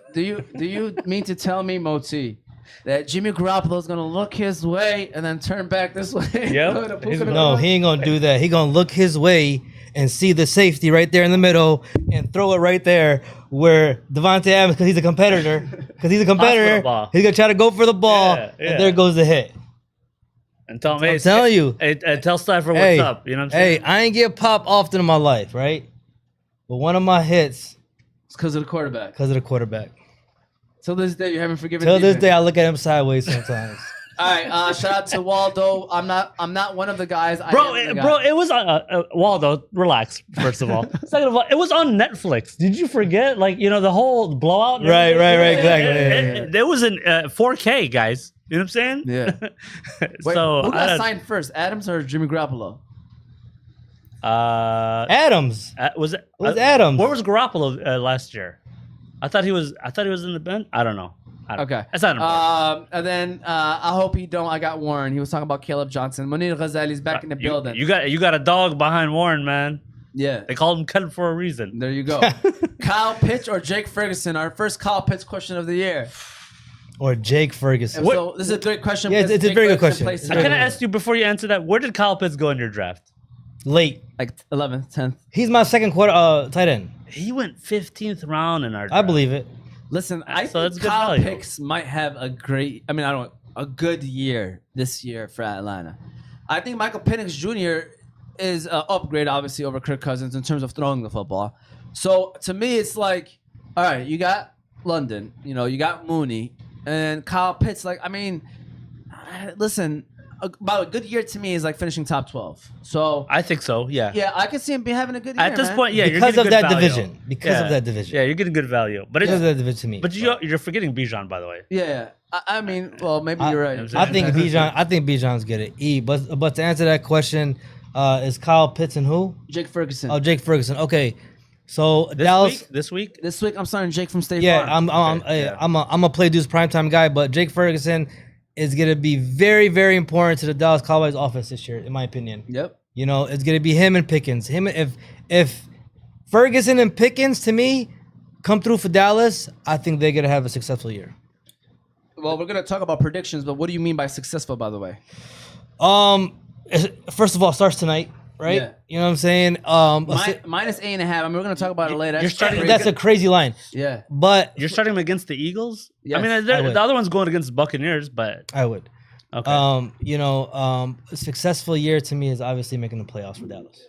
mean to tell me, Moti, that Jimmy Garoppolo's going to look his way and then turn back this way? Yep. No, he ain't gonna do that. He gonna look his way and see the safety right there in the middle and throw it right there where Devontae Adams, because he's a competitor, ball. he's gonna try to go for the ball, Yeah. and there goes the hit. And tell me, I'm telling you. Hey, tell Stafford what's up. You know what I'm saying? Hey, I ain't get popped often in my life, right? But one of my hits It's because of the quarterback. because of the quarterback. Till this day, you haven't forgiven Till this defense. day, I look at him sideways sometimes. All right, shout out to Waldo. I'm not one of the guys. Bro, it was on Waldo. Relax. First of all, second of all, it was on Netflix. Did you forget? The whole blowout. Right, exactly. It was in 4K, guys. You know what I'm saying? Yeah. Wait, So who got signed first, Adams or Jimmy Garoppolo? Adams. Was it? It was Adams. Where was Garoppolo last year? I thought he was in the bench. I don't know. Okay. That's not important. And then I hope he don't. I got Warren. He was talking about Caleb Johnson. Munir Ghazali's back in the building. You got a dog behind Warren, man. Yeah. They called him Ken for a reason. There you go. Kyle Pitts or Jake Ferguson? Our first Kyle Pitts question of the year. Or Jake Ferguson. So this is a great question. Yeah, because it's a Jake very good Ferguson question. plays It's I very today. kind of asked you before you answered that. Where did Kyle Pitts go in your draft? Late. Like 11th, 10th. He's my second quarter tight end. He went 15th round in our draft. I believe it. Listen, I So that's think good Kyle value. Pitts might have a good year this year for Atlanta. I think Michael Penix Jr. is an upgrade, obviously, over Kirk Cousins in terms of throwing the football. So to me, it's like, all right, you got London, you got Mooney, and Kyle Pitts. Listen, about a good year to me is like finishing top 12. So I think so. Yeah. yeah, I could see him having a good year. At this man. point, yeah, you're Because getting of good that value. division. Because of that division. Yeah, you're getting good value. But Because of it's that division to me. but you're forgetting Bijan, by the way. Yeah. I mean, well, maybe you're right. I think Bijan's good at E. But to answer that question, is Kyle Pitts and who? Jake Ferguson. Oh, Jake Ferguson. Okay. So Dallas. This week. This week, I'm starting Jake from State Yeah, Farm. I'm a play dudes primetime guy, but Jake Ferguson is gonna be very, very important to the Dallas Cowboys offense this year, in my opinion. Yep. It's gonna be him and Pickens. If Ferguson and Pickens to me come through for Dallas, I think they're gonna have a successful year. Well, we're gonna talk about predictions, but what do you mean by successful? By the way, First of all, starts tonight, right? Yeah. You know what I'm saying? minus 8.5. I mean, we're gonna talk about it later. You're starting- That's a crazy line. Yeah. But You're starting him against the Eagles. Yes, I mean, I would. the other one's going against Buccaneers, but I would. okay. A successful year to me is obviously making the playoffs for Dallas.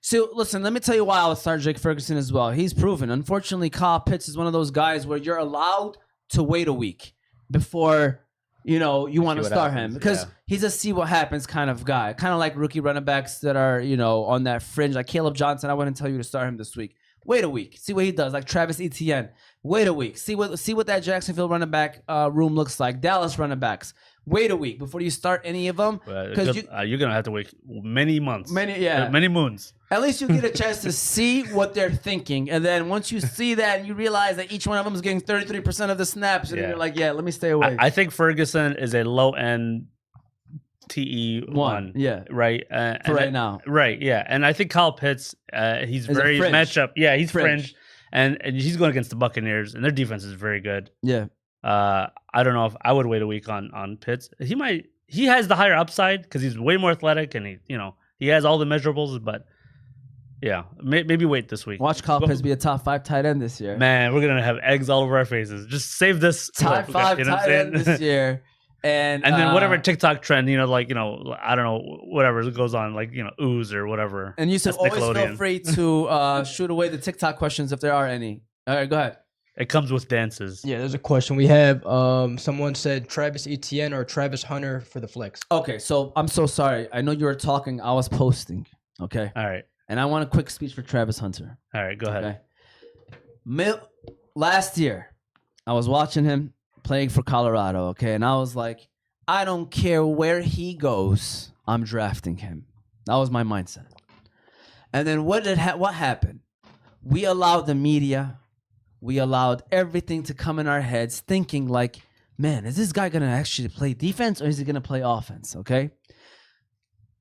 So listen, let me tell you why I would start Jake Ferguson as well. He's proven. Unfortunately, Kyle Pitts is one of those guys where you're allowed to wait a week before you want to what start happens, him because yeah. he's a see what happens kind of guy. Kind of like rookie running backs that are on that fringe, like Caleb Johnson. I wouldn't tell you to start him this week. Wait a week, see what he does. Like Travis Etienne. Wait a week, see what that Jacksonville running back room looks like. Dallas running backs. Wait a week before you start any of them because you're gonna have to wait many months, many moons. At least you get a chance to see what they're thinking, and then once you see that, and you realize that each one of them is getting 33% of the snaps, and you're like, let me stay away. I think Ferguson is a low end TE1. Yeah, right. For right now, right. Yeah, and I think Kyle Pitts, he's very matchup. Yeah, he's fringe, and he's going against the Buccaneers, and their defense is very good. Yeah. I don't know if I would wait a week on Pitts. He has the higher upside because he's way more athletic and he has all the measurables, but yeah, maybe wait this week. Watch Kyle Pitts be a top 5 tight end this year. Man, we're gonna have eggs all over our faces. Just save this top 5 tight end this year, and then whatever TikTok trend, I don't know, whatever goes on, ooze or whatever. And you said always feel free to shoot away the TikTok questions if there are any. All right, go ahead. It comes with dances. Yeah, there's a question. We have someone said Travis Etienne or Travis Hunter for the flex. Okay, so I'm so sorry. I know you were talking. I was posting. Okay. All right. And I want a quick speech for Travis Hunter. All right, go ahead. Okay. Last year, I was watching him playing for Colorado, okay? And I was like, I don't care where he goes, I'm drafting him. That was my mindset. And then what happened? We allowed the media, we allowed everything to come in our heads thinking like, man, is this guy going to actually play defense or is he going to play offense, okay?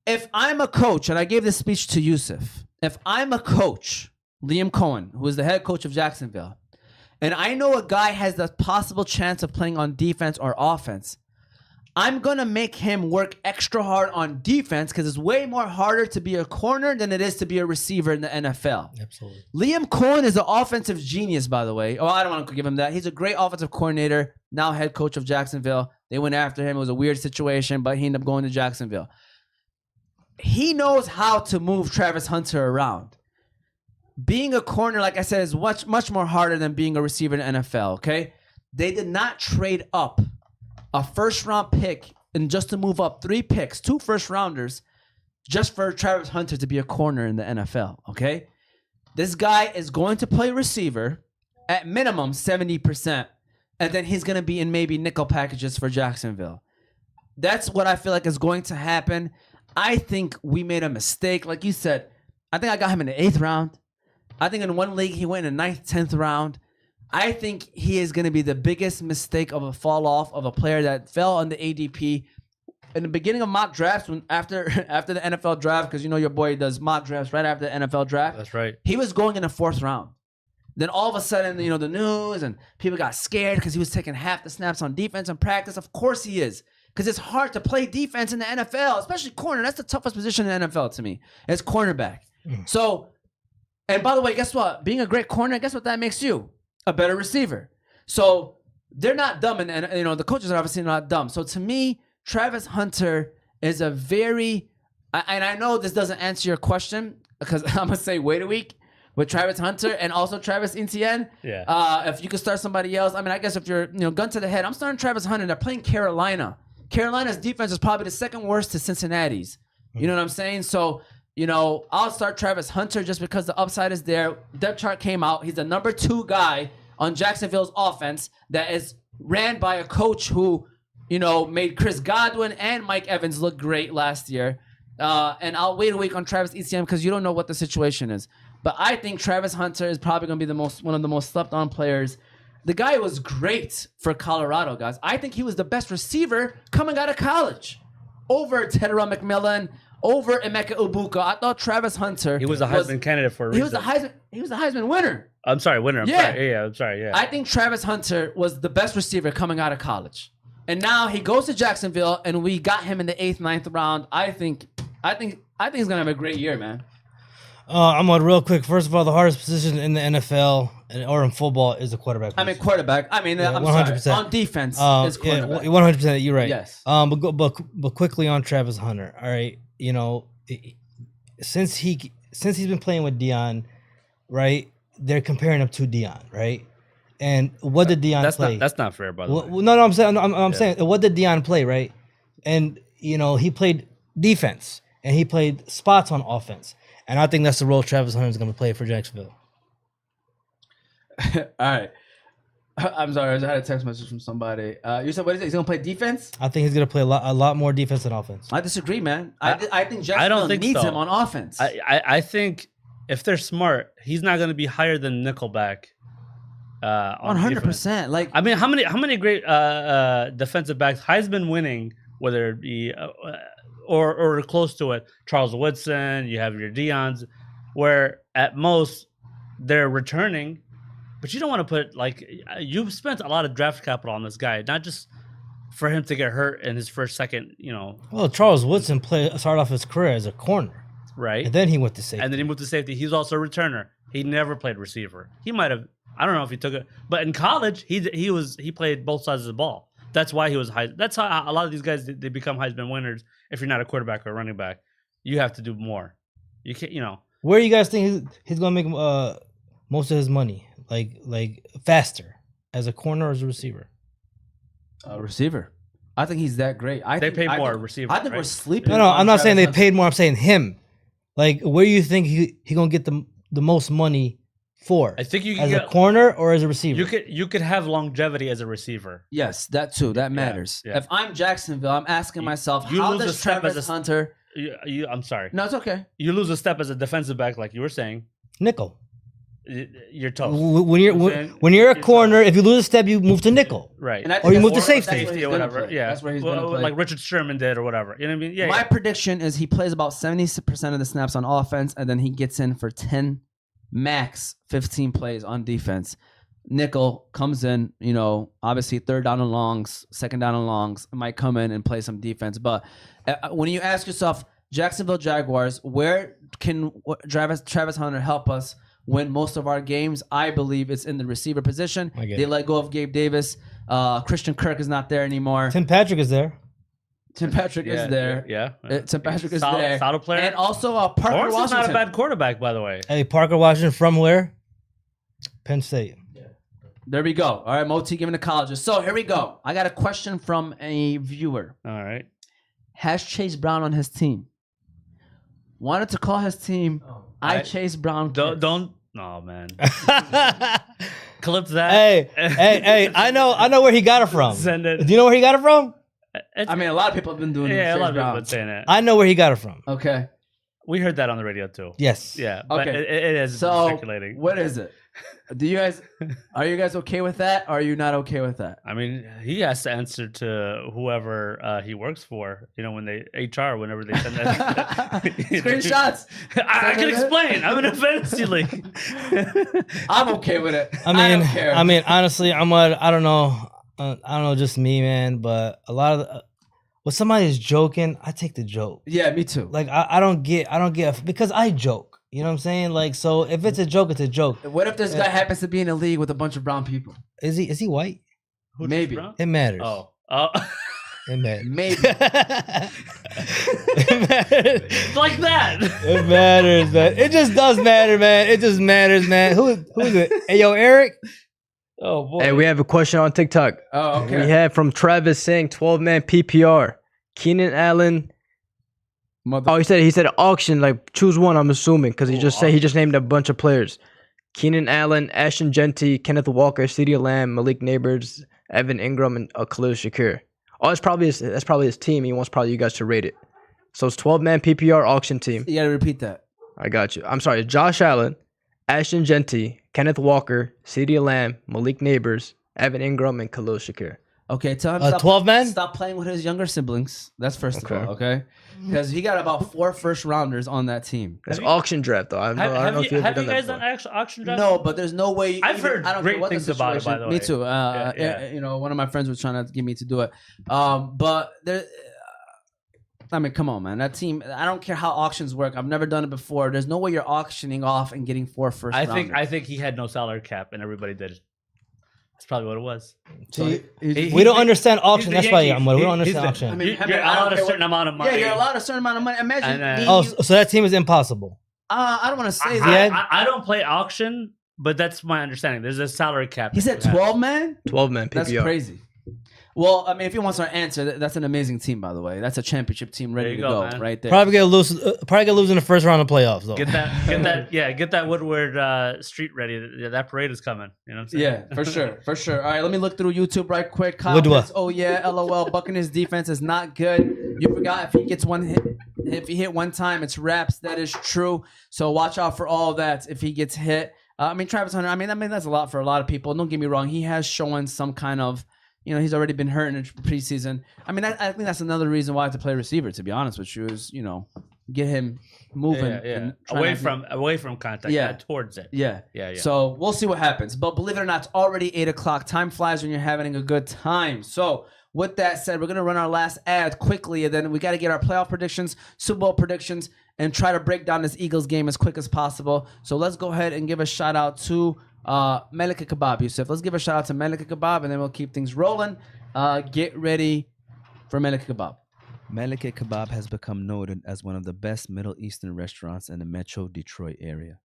If I'm a coach, and I gave this speech to Yusuf, if I'm a coach, Liam Cohen, who is the head coach of Jacksonville, and I know a guy has the possible chance of playing on defense or offense, I'm going to make him work extra hard on defense because it's way more harder to be a corner than it is to be a receiver in the NFL. Absolutely. Liam Cohen is an offensive genius, by the way. Oh, I don't want to give him that. He's a great offensive coordinator, now head coach of Jacksonville. They went after him. It was a weird situation, but he ended up going to Jacksonville. He knows how to move Travis Hunter around. Being a corner, like I said, is much, much more harder than being a receiver in the NFL, okay? They did not trade up a first-round pick and just to move up 3 picks, 2 first-rounders, just for Travis Hunter to be a corner in the NFL, okay? This guy is going to play receiver at minimum 70%, and then he's going to be in maybe nickel packages for Jacksonville. That's what I feel like is going to happen. I think we made a mistake. Like you said, I think I got him in the 8th round. I think in one league he went in the 9th, 10th round. I think he is going to be the biggest mistake of a fall off of a player that fell on the ADP in the beginning of mock drafts after the NFL draft, because your boy does mock drafts right after the NFL draft. That's right. He was going in the 4th round. Then all of a sudden, the news and people got scared because he was taking half the snaps on defense in practice. Of course he is. Because it's hard to play defense in the NFL, especially corner. That's the toughest position in the NFL to me. It's cornerback. So, and by the way, guess what? Being a great corner, guess what that makes you? A better receiver. So they're not dumb, and the coaches are obviously not dumb. So to me, Travis Hunter is a very, and I know this doesn't answer your question because I'm gonna say wait a week with Travis Hunter and also Travis Etienne. Yeah. If you could start somebody else, I mean, I guess if you're gun to the head, I'm starting Travis Hunter. They're playing Carolina. Carolina's defense is probably the 2nd worst to Cincinnati's. You know what I'm saying? So, I'll start Travis Hunter just because the upside is there. Depth chart came out. He's the number 2 guy on Jacksonville's offense that is ran by a coach who, made Chris Godwin and Mike Evans look great last year. And I'll wait a week on Travis Etienne because you don't know what the situation is. But I think Travis Hunter is probably going to be one of the most slept on players. The guy was great for Colorado, guys. I think he was the best receiver coming out of college. Over Tedera McMillan, over Emeka Ibuka. I thought Travis Hunter. He was a Heisman candidate for a reason. He was the Heisman winner. I'm sorry, winner. Yeah. I'm sorry, yeah. I think Travis Hunter was the best receiver coming out of college. And now he goes to Jacksonville, and we got him in the 8th, 9th round. I think he's gonna have a great year, man. I'm on real quick. First of all, the hardest position in the NFL or in football is the quarterback. I mean, quarterback. I mean, I'm 100%. sorry. On defense is quarterback. 100%. You're right. Yes. But quickly on Travis Hunter. All right. You know, since he's been playing with Dion, right? They're comparing him to Dion, right? And what did Dion play? That's not fair, by the way. No, I'm saying I'm saying what did Dion play, right? And you know, he played defense and he played spots on offense. And I think that's the role Travis Hunter is going to play for Jacksonville. All right. I'm sorry. I had a text message from somebody. You said, what is it? He's going to play defense? I think he's going to play a lot more defense than offense. I disagree, man. I think Jacksonville needs him on offense. I think if they're smart, he's not going to be higher than Nickelback. 100%. Like, I mean, how many great defensive backs, Heisman winning, whether it be or close to it, Charles Woodson, you have your Deions, where at most they're returning, but you don't want to put, like, you've spent a lot of draft capital on this guy, not just for him to get hurt in his second, you know. Well, Charles Woodson started off his career as a corner. Right. And then he went to safety. And then he moved to safety. He's also a returner. He never played receiver. He might have, I don't know if he took it, but in college, he played both sides of the ball. That's why he was high. That's how a lot of these guys, they become Heisman winners. If you're not a quarterback or a running back, you have to do more. You can't, you know. Where do you guys think he's going to make most of his money? Like faster, as a corner or as a receiver? Receiver. I think he's that great. They pay more receiver. I think we're sleeping. No, I'm not saying they paid more. I'm saying him. Like, where do you think he going to get the most money for? I think you can as get a corner or as a receiver. You could have longevity as a receiver. Yes, that too. That matters. Yeah. If I'm Jacksonville, I'm asking myself, you how lose a does step Travis as a- Hunter? I'm sorry. No, it's okay. You lose a step as a defensive back, like you were saying. Nickel. You're tough. When you're a corner, if you lose a step, you move to nickel. Right. And I think Or you that's move to where- safety. that's where he's Or gonna whatever. play. Yeah. That's where he's going to play. Like Richard Sherman did or whatever. You know what I mean? Yeah. My prediction is he plays about 70% of the snaps on offense, and then he gets in for 10, max 15 plays on defense. Nickel comes in, you know, obviously third down and longs, second down and longs, might come in and play some defense. But when you ask yourself, Jacksonville Jaguars, where can Travis Hunter help us win most of our games? I believe it's in the receiver position. They let go of Gabe Davis. Christian Kirk is not there anymore. Tim Patrick is there. Tim Patrick is there. Yeah. Tim Patrick is there. Solid player. And also Parker Lawrence Washington. is not a bad quarterback, by the way. Hey, Parker Washington from where? Penn State. There we go. All right, Moti giving the colleges. So here we go. I got a question from a viewer. All right. Has Chase Brown on his team? Wanted to call his team Chase Brown. Don't. No, man. Clip that. Hey! I know where he got it from. Send it. Do you know where he got it from? I mean, a lot of people have been doing Yeah, Chase a lot of people Brown. have been saying it. I know where he got it from. Okay. We heard that on the radio too. Yes. Yeah. But Okay. it is So circulating. what is it? Are you guys okay with that? Or are you not okay with that? I mean, he has to answer to whoever he works for. You know, when they whenever they send that Screenshots. I can explain. I'm in a fantasy league. I'm okay with it. I don't care. mean, honestly, I don't know, just me, man. But a lot of when somebody's joking, I take the joke. Yeah, me too. Like I don't get because I joke. You know what I'm saying? Like, so if it's a joke, it's a joke. What if this guy happens to be in a league with a bunch of brown people? Is he white? Maybe. It matters. Oh. It matters. Maybe. It matters. Like that. It matters, man. It just does matter, man. It just matters, man. Who's it? Hey, yo, Eric. Oh boy. Hey, we have a question on TikTok. Oh, okay. We have from Travis saying 12-man PPR. Keenan Allen. Oh, he said auction. Like choose one. I'm assuming because he just named a bunch of players. Keenan Allen, Ashton Genty, Kenneth Walker, CeeDee Lamb, Malik Neighbors, Evan Ingram, and Khalil Shakir. Oh, that's probably his team. He wants probably you guys to rate it. So it's 12-man PPR auction team. You gotta repeat that. I got you. I'm sorry. Josh Allen, Ashton Genty, Kenneth Walker, CeeDee Lamb, Malik Neighbors, Evan Ingram, and Khalil Shakir. Okay, tell him 12 man? Stop playing with his younger siblings. That's first of Okay. all, okay? Because he got about 4 first rounders on that team. It's auction draft though. I don't know if you've have done you guys that done before. actual auction draft? No, but there's no way. I've heard I don't great care what the things about it, by situation- the way. Me too. Yeah. You know, one of my friends was trying to get me to do it. But there. I mean, come on, man. That team. I don't care how auctions work. I've never done it before. There's no way you're auctioning off and getting 4 first rounders. I think he had no salary cap and everybody did it. That's probably what it was. So We don't understand auction. he's the That's why Yankees. we don't He's understand the- auction. I mean, You're I don't allowed a care certain amount of money. Yeah, you're allowed a certain amount of money. Imagine. And, Oh, so that team is impossible. I don't want to say Yeah. that. I don't play auction, but that's my understanding. There's a salary cap. He that said you have. 12 man. 12-man PPR. That's crazy. Well, I mean, if he wants our answer, that's an amazing team, by the way. That's a championship team ready There to you go, go, man. right there. Probably gonna lose. Probably gonna lose in the first round of playoffs though. Get that Woodward Street ready. Yeah, that parade is coming. You know what I'm saying? Yeah, for sure, for sure. All right, let me look through YouTube right quick. Kyle Woodward. Pitts, oh yeah, LOL. Buccaneers defense is not good. You forgot if he gets one hit, if he hit one time, it's wraps. That is true. So watch out for all that if he gets hit. I mean, Travis Hunter. I mean, that's a lot for a lot of people. Don't get me wrong. He has shown some kind of. You know, he's already been hurt in the preseason. I mean, I think that's another reason why to play receiver, to be honest with you, is, you know, get him moving. Yeah. and try Away not to- from contact. Yeah. Yeah. Towards it. Yeah. Yeah. So we'll see what happens. But believe it or not, it's already 8 o'clock. Time flies when you're having a good time. So with that said, we're going to run our last ad quickly, and then we got to get our playoff predictions, Super Bowl predictions, and try to break down this Eagles game as quick as possible. So let's go ahead and give a shout out to Malek Alkabob, Yusuf. Let's give a shout out to Malek Alkabob, and then we'll keep things rolling. Get ready for Malek Alkabob. Malek Alkabob has become noted as one of the best Middle Eastern restaurants in the Metro Detroit area.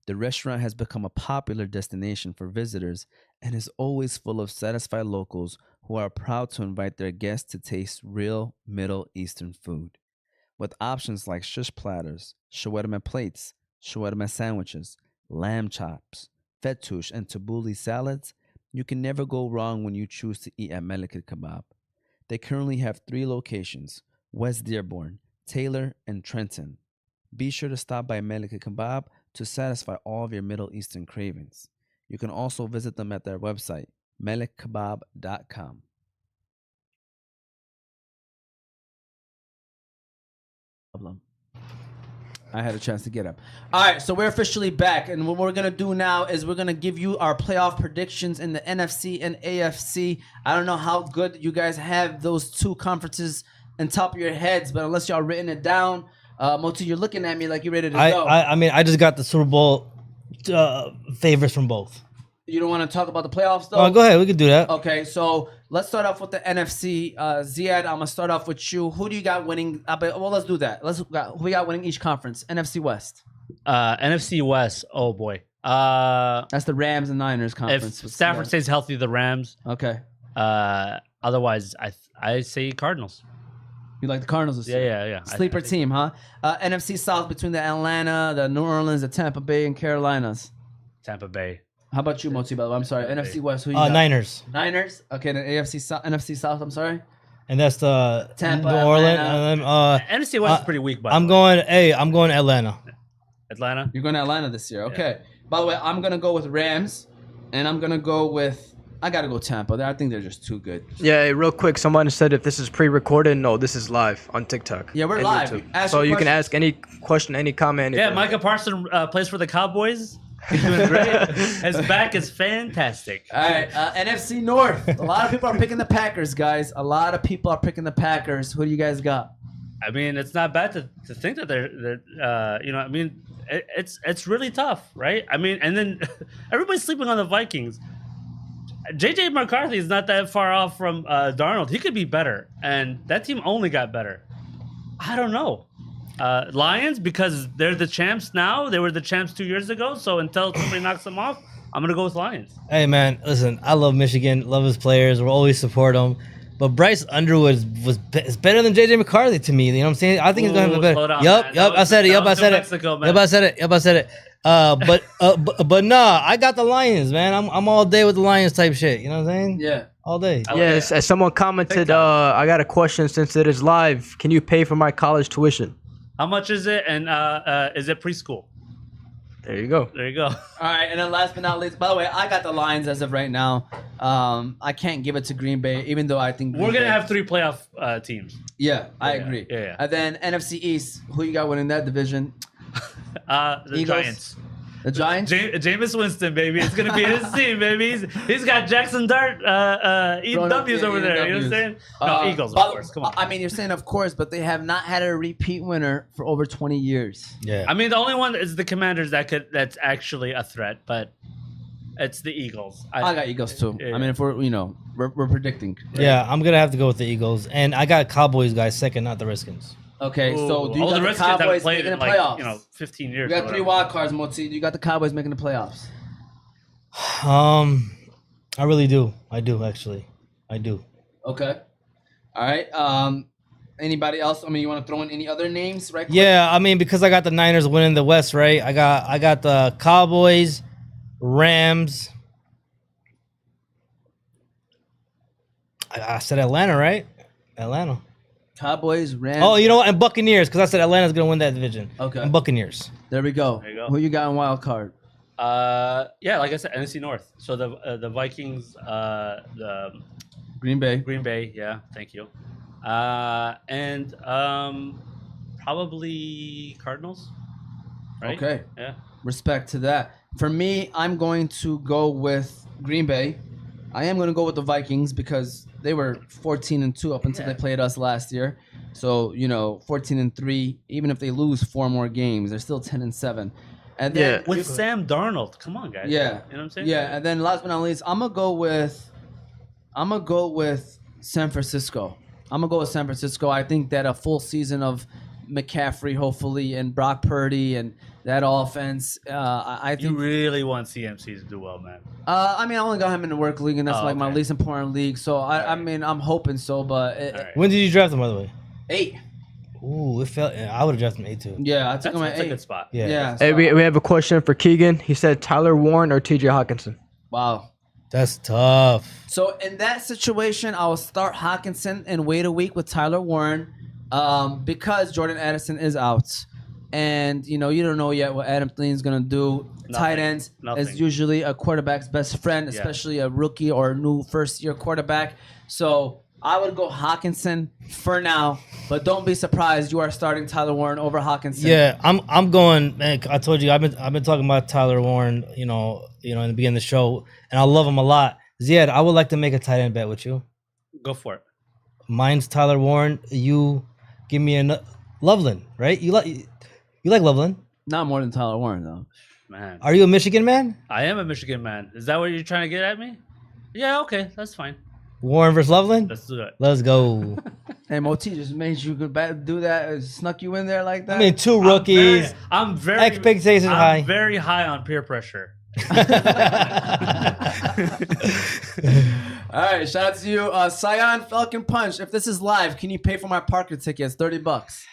The restaurant has become a popular destination for visitors and is always full of satisfied locals who are proud to invite their guests to taste real Middle Eastern food. With options like shish platters, shawarma plates, shawarma sandwiches, lamb chops, fattoush, and tabbouleh salads, you can never go wrong when you choose to eat at Malek Alkabob. They currently have 3 locations, West Dearborn, Taylor, and Trenton. Be sure to stop by Malek Alkabob to satisfy all of your Middle Eastern cravings. You can also visit them at their website, malekkabob.com. I had a chance to get up. All right, so we're officially back, and what we're going to do now is we're going to give you our playoff predictions in the NFC and AFC. I don't know how good you guys have those 2 conferences on top of your heads, but unless y'all written it down, Moti, you're looking at me like you're ready to go. I mean, I just got the Super Bowl favorites from both. You don't want to talk about the playoffs, though? Go ahead. We could do that. Okay, so let's start off with the NFC. Ziad, I'm gonna start off with you. Who do you got winning? Well, let's do that. Who we got winning each conference? NFC West. NFC West. Oh boy. That's the Rams and Niners If conference. Stafford stays healthy, the Rams. Okay. Otherwise, I say Cardinals. You like the Cardinals this year? Yeah. Sleeper team, huh? NFC South between the Atlanta, the New Orleans, the Tampa Bay, and Carolinas. Tampa Bay. How about you, Moti? I'm sorry. NFC West. Who you got? Niners, Niners. Okay, then NFC South. I'm sorry. and that's the Tampa, New Orleans. Atlanta. And then, NFC West is pretty weak, but I'm going Atlanta. Atlanta. You're going to Atlanta this year. Okay. By the way, I'm gonna go with Rams, and I'm gonna go with. I gotta go Tampa. I think they're just too good. Yeah, hey, real quick, someone said if this is pre-recorded. No, this is live on TikTok. Yeah, we're and live. YouTube. Ask So your you can questions. ask any question, any comment. Yeah, anything. Micah Parsons plays for the Cowboys. He's doing great. His back is fantastic. All right, NFC North. A lot of people are picking the Packers, guys. A lot of people are picking the Packers. Who do you guys got? I mean, it's not bad to think that they're I mean, it's really tough, right? I mean, and then everybody's sleeping on the Vikings. JJ McCarthy is not that far off from Darnold. He could be better, and that team only got better. I don't know. Lions, because they're the champs now. They were the champs 2 years ago. So until somebody knocks them off, I'm gonna go with Lions. Hey man, listen, I love Michigan, love his players. We'll always support them. But Bryce Underwood is better than JJ McCarthy to me. You know what I'm saying? I think he's gonna have a better. Slow down, Yup, man. yup. That I said it. was- Yup, that I was said New it. Mexico, man. Yup, I said it. Yup, I said it. But nah, I got the Lions, man. I'm all day with the Lions type shit. You know what I'm saying? Yeah. All day. Yes, as someone commented, I got a question since it is live. Can you pay for my college tuition? How much is it? And is it preschool? There you go. There you go. All right, and then last but not least, by the way, I got the Lions as of right now. I can't give it to Green Bay, even though I think We're gonna have 3 playoff teams. Yeah, I agree. Yeah. And then NFC East, who you got winning that division? The Eagles? Giants. The Giants. Jameis Winston, baby. It's gonna be his team, baby. He's got Jackson Dart eating W's over there. You know what I'm saying? No, Eagles, of course. Come on. I mean, you're saying of course, but they have not had a repeat winner for over 20 years. Yeah. I mean, the only one is the Commanders that's actually a threat, but it's the Eagles. I got Eagles too. Yeah. I mean, if we're we're predicting. Yeah, I'm gonna have to go with the Eagles, and I got Cowboys guys second, not the Redskins. Okay, so do you all got the the Redskins haven't Cowboys played making in the playoffs? like 15 years. We or got 3 whatever. wild cards, Moti. Do you got the Cowboys making the playoffs? I really do. I do actually. I do. Okay. All right. Anybody else? I mean, you want to throw in any other names, right? quick? Yeah, I mean because I got the Niners winning the West, right? I got the Cowboys, Rams. I said Atlanta, right? Atlanta. Cowboys, Rams. Oh, you know what? And Buccaneers, because I said Atlanta's gonna win that division. Okay. And Buccaneers. There we go. There you go. Who you got in wild card? Yeah, like I said, NFC North. So the Vikings, the Green Bay. Green Bay. Yeah, thank you. And probably Cardinals. Right? Okay. Yeah. Respect to that. For me, I'm going to go with Green Bay. I am going to go with the Vikings because they were 14-2 up until they played us last year. So 14-3. Even if they lose 4 more games, they're still 10-7. And then With Sam Darnold, come on, guys. Yeah. You know what I'm saying? Yeah, and then last but not least, I'm gonna go with San Francisco. I think that a full season of McCaffrey, hopefully, and Brock Purdy and that offense. I You think. really want CMC to do well, man. I mean, I only got him in the work league, and that's my Okay. least important league. So I mean, I'm hoping so, but All right. When did you draft him, by the way? 8. Ooh, it felt. I would have drafted him 8 too. Yeah, I took him at That's a 8. good spot. Yeah. Yeah. Hey, so- we have a question for Keegan. He said Tyler Warren or TJ Hawkinson. wow. That's tough. So in that situation, I will start Hawkinson and wait a week with Tyler Warren, because Jordan Addison is out, and you don't know yet what Adam Thielen's gonna do. Tight ends is usually a quarterback's best friend, especially a rookie or a new first-year quarterback. So I would go Hawkinson for now, but don't be surprised you are starting Tyler Warren over Hawkinson. Yeah, I'm going. Man, I told you I've been talking about Tyler Warren. In the beginning of the show, and I love him a lot. Ziad, I would like to make a tight end bet with you. Go for it. Mine's Tyler Warren. You give me a Loveland, right? You like Loveland. Not more than Tyler Warren though. Man. Are you a Michigan man? I am a Michigan man. Is that what you're trying to get at me? Yeah, okay. That's fine. Warren versus Loveland. Let's do it. Let's go. Hey, Moti just made you do that, snuck you in there like that. I mean, 2 rookies. I'm very Expectations high. I'm very high on peer pressure. All right, shout out to you, Scion Falcon Punch. If this is live, can you pay for my Parker tickets? $30.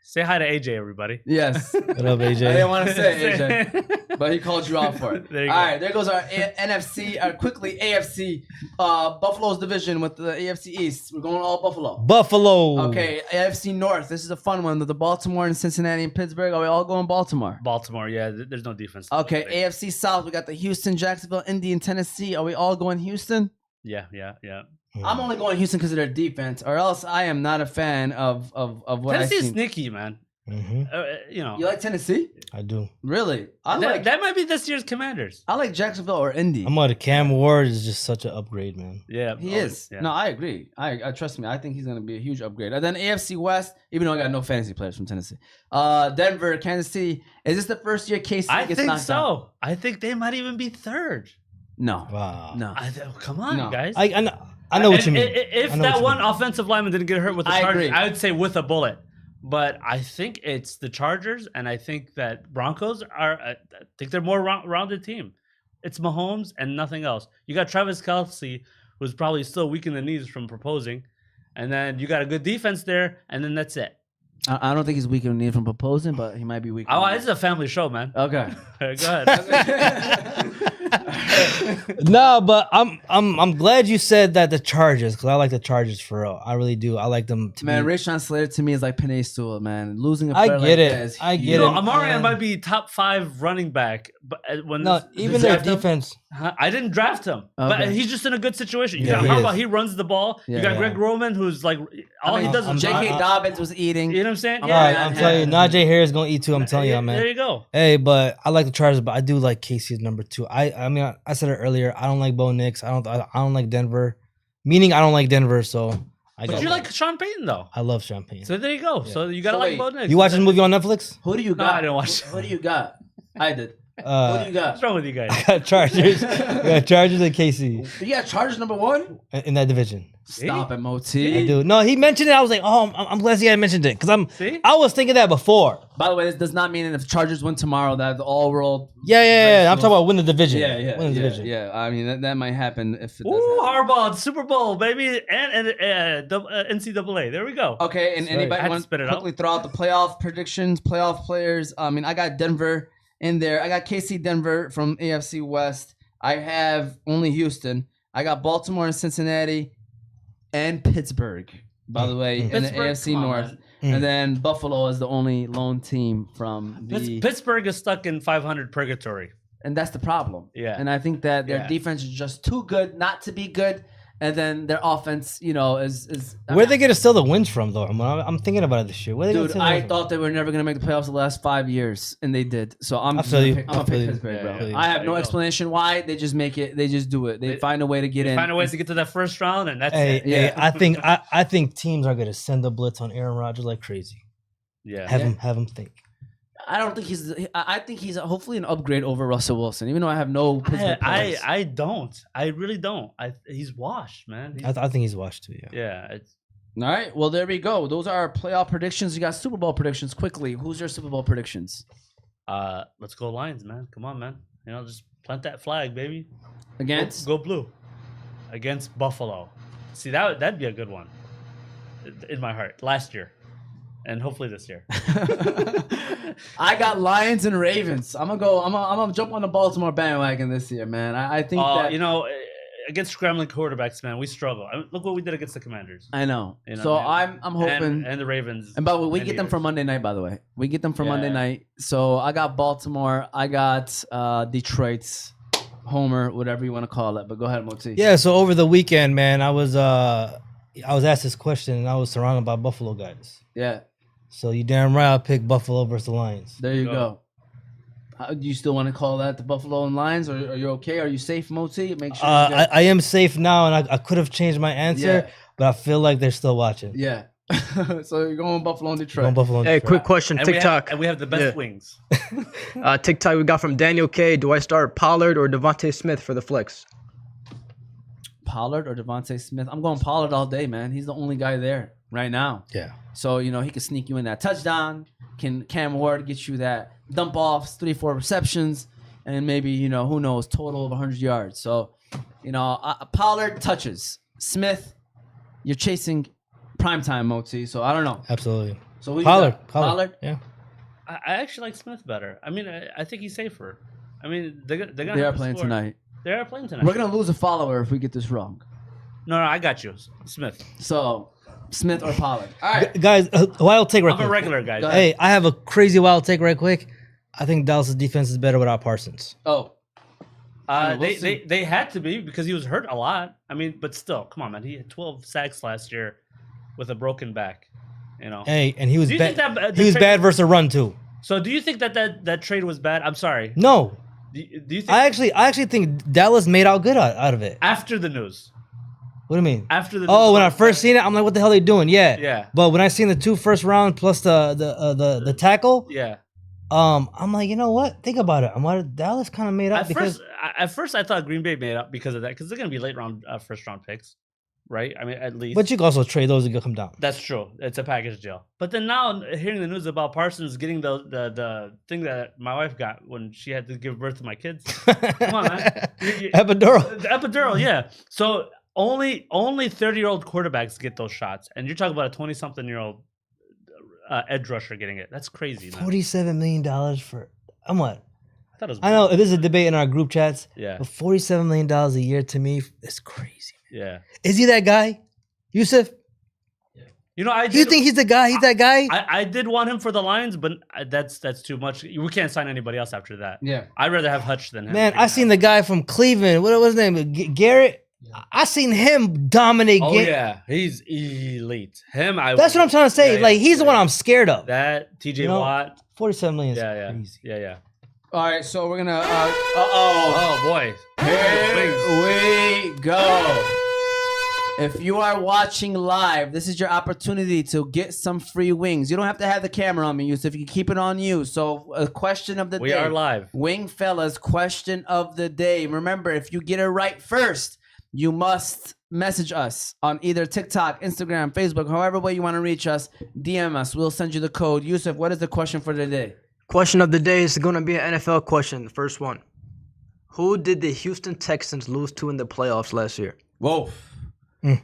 Say hi to AJ, everybody. Yes. What up, AJ? I didn't want to say AJ, but he called you out for it. There you All go. right, there goes our NFC. Quickly, AFC. Buffalo's division with the AFC East. We're going all Buffalo. Buffalo. Okay, AFC North. This is a fun one. The Baltimore and Cincinnati and Pittsburgh. Are we all going Baltimore? Baltimore, yeah. There's no defense. Okay, AFC South. We got the Houston, Jacksonville, Indy, and Tennessee. Are we all going Houston? Yeah. I'm only going Houston because of their defense, or else I am not a fan of what Tennessee's I see. sneaky, man. Mm-hmm. You like Tennessee? I do. Really? That might be this year's Commanders. I like Jacksonville or Indy. I'm on Cam Ward is just such an upgrade, man. Yeah, He is. Yeah. No, I agree. I trust me. I think he's gonna be a huge upgrade. And then AFC West, even though I got no fantasy players from Tennessee. Denver, Kansas City. Is this the first year KC I gets think knocked so. out? I think they might even be third. No. Wow. No. Come on, No. guys. I know what you mean. If I know that what you one mean. offensive lineman didn't get hurt with the I Chargers, agree. I would say with a bullet. But I think it's the Chargers, and I think that Broncos are. I think they're more rounded team. It's Mahomes and nothing else. You got Travis Kelce, who's probably still weak in the knees from proposing, and then you got a good defense there, and then that's it. I don't think he's weak in the knee from proposing, but he might be weak. Oh, this is a family show, man. Okay. Go ahead. No, but I'm glad you said that the Chargers, because I like the Chargers for real. I really do. I like them to Man, be. Rayshon Slater to me is like Penei Sewell, man. Losing a I player get like it. that is I huge. get You know, it. Amarian man. might be top 5 running back, but when No, even their draft him- defense. I didn't draft him, but Okay. he's just in a good situation. You Yeah, got he Harbaugh, is. he runs the ball. Yeah. You got Yeah. Greg Roman, who's like all he does is J.K. I- Dobbins was eating. You know what I'm saying? I'm Yeah, All not right, I'm yeah. telling you, Najee Harris gonna eat too. I'm telling you, There man. you go. Hey, but I like the Chargers, but I do like KC as number 2. I mean, I said it earlier. I don't like Bo Nix. I don't like Denver. Meaning, I don't like Denver. So I But got. you like Sean Payton though, I love Champagne. so there you go. So you gotta So like wait, Bo Nix. You watch this movie on Netflix? Who do you No, got? I didn't watch. Who do you got? I did. Who do you got? What's wrong with you guys? Got Chargers. Got Chargers and KC You got Chargers number 1? in that division. Stop it, I Moti. do. No, he mentioned it. I was like, oh, I'm glad he had mentioned it because See? I was thinking that before. By the way, this does not mean that if Chargers win tomorrow that the all-world. Yeah. I'm talking about win the division. Yeah. Win the division. Yeah. I mean, that might happen if it does Ooh, happen. Harbaugh, Super Bowl, baby, and NCAA. There we go. Okay, and That's right. anybody I had to want to spit it quickly throw out the playoff predictions, playoff players? I mean, I got Denver in there. I got KC Denver from AFC West. I have only Houston. I got Baltimore and Cincinnati and Pittsburgh, by the way, in the Pittsburgh, AFC come on, North. man. And then Buffalo is the only lone team from the... Pittsburgh is stuck in 500 purgatory. And that's the problem. Yeah. And I think that their Yeah. defense is just too good not to be good. And then their offense, is Where they get to steal the wins from, though? I'm thinking about it this year. Where they Dude, gonna steal the I wins from? thought they were never gonna make the playoffs the last 5 years, and they did. So I'm I feel you. I'm gonna I feel pick you. Pittsburgh, Yeah, bro. yeah. I have There no you go. explanation why. They just make it. They just do it. They find a way to get in. Find a way to get to that first round, and that's Hey, it. hey, Yeah. I think teams are gonna send a blitz on Aaron Rodgers like crazy. Yeah. Have him think. I don't think he's. I think he's hopefully an upgrade over Russell Wilson. Even though I have no Pittsburgh players. I don't. I really don't. He's washed, man. I think he's washed too. Yeah. Yeah. It's, All right. Well, there we go. Those are our playoff predictions. You got Super Bowl predictions. Quickly, who's your Super Bowl predictions let's go Lions, man. Come on, man. Just plant that flag, baby. against? Go blue. Against Buffalo. See, that'd be a good one. In my heart. Last year. And hopefully this year. I got Lions and Ravens. I'm gonna jump on the Baltimore bandwagon this year, man. I think that against scrambling quarterbacks, man, we struggle. Look what we did against the Commanders. I know. Man. So I'm hoping. And the Ravens. And by the way, we and get them Eagles. for Monday night, by the way. We get them for Yeah. Monday night. So I got Baltimore. I got Detroit's Homer, whatever you want to call it. But go ahead, Moti. Yeah. So over the weekend, man, I was asked this question and I was surrounded by Buffalo guys. Yeah. So you damn right I picked Buffalo versus the Lions. There you Go. go. Do you still want to call that the Buffalo and Lions? Or are you okay? Are you safe, Moti? Make sure. you get- I am safe now, and I could have changed my answer, Yeah. but I feel like they're still watching. Yeah. So you're going Buffalo and Going Detroit. Buffalo. Hey, quick question. And TikTok. we have the best Yeah. wings. TikTok we got from Daniel K. Do I start Pollard or Devontae Smith for the flex? Pollard or Devontae Smith? I'm going Pollard all day, man. He's the only guy there right now. Yeah. So, he can sneak you in that touchdown. Can Cam Ward get you that dump offs, 3-4 receptions, and maybe, who knows, total of 100 yards. So, Pollard touches. Smith, you're chasing primetime, Moti. So, I don't know. Absolutely. So, who you Pollard. got? Pollard? Yeah. I actually like Smith better. I mean, I think he's safer. I mean, they're gonna They have are to playing score. tonight. They are playing tonight. We're going to lose a follower if we get this wrong. No, I got you, Smith. So, Smith or Pollard. All right. Guys, wild take right I'm a quick. regular guy. Go ahead. Hey, I have a crazy wild take right quick. I think Dallas' defense is better without Parsons. Oh. We'll They see. they had to be because he was hurt a lot. I mean, but still, come on, man. He had 12 sacks last year with a broken back. Hey, and he was Do you bad. think that He was trade- bad versus a run too. So do you think that trade was bad? I'm sorry. No, Do you think I actually think Dallas made out good out of it. after the news? What do you mean? After the Oh, news when I about first that- seen it, I'm like, what the hell are they doing? Yeah. Yeah. But when I seen the 2 first round plus the tackle, Yeah. I'm like, you know what? Think about it. I'm like, Dallas kind of made up because At first, I thought Green Bay made up because of that, because they're gonna be late round first round picks, right? I mean, at least. but you can also trade those and come down. That's true. It's a package deal. But then now hearing the news about Parsons getting the thing that my wife got when she had to give birth to my kids. Come on, man. Epidural. The epidural, yeah. So only 30-year-old quarterbacks get those shots, and you're talking about a 20-something-year-old edge rusher getting it. That's crazy, man. $47 million for what? thought it was. I know this is a debate in our group chats. Yeah. But $47 million a year to me is crazy. Yeah. Is he that guy, Yusuf? You know, Do you think he's the guy? He's that guy? I did want him for the Lions, but that's too much. We can't sign anybody else after that. Yeah. I'd rather have Hutch than him. Man, I seen the guy from Cleveland. What was his name? Garrett. I seen him dominate. Oh yeah, he's elite. That's what I'm trying to say. Like he's the one I'm scared of. That TJ Watt. 47 million. Is Yeah. crazy. Yeah. All right, so we're gonna. Oh boy. Here we go. If you are watching live, this is your opportunity to get some free wings. You don't have to have the camera on me, Yusuf. You can keep it on you. So, a question of the day. We are live. Wing fellas, question of the day. Remember, if you get it right first, you must message us on either TikTok, Instagram, Facebook, however way you want to reach us. DM us. We'll send you the code. Yusuf, what is the question for the day? Question of the day is going to be an NFL question. The first one. Who did the Houston Texans lose to in the playoffs last year? Whoa. All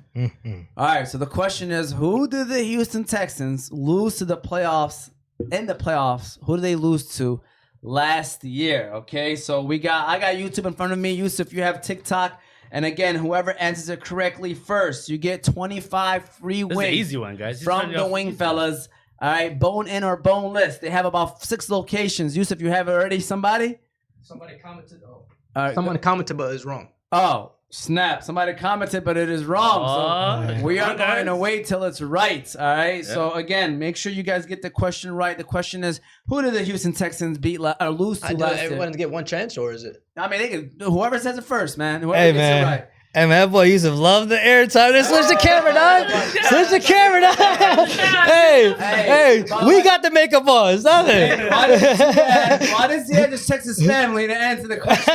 right, so the question is, who did the Houston Texans lose to the playoffs? In the playoffs, who did they lose to last year? Okay, so I got YouTube in front of me. Yusuf, you have TikTok. And again, whoever answers it correctly first, you get 25 free This is wings. an easy one, guys. From the Wing Fellas. All right, bone in or boneless. They have about 6 locations. Yusuf, you have already somebody? Somebody commented. All right, Someone commented, but it's wrong. Oh, snap. Somebody commented, but it is wrong. So we are going to wait till it's right. All right. Yeah. So again, make sure you guys get the question right. The question is, who did the Houston Texans beat or lose to last year? Everyone get one chance, or is it? I mean, they can, whoever says it first, man. Whoever Hey, gets man. it right. Hey, man, that boy used to love the airtime. Just switch the camera, dog. Switch the camera, dog. Hey, we got the makeup on. Stop it. Why does Ziad just text his family to answer the question?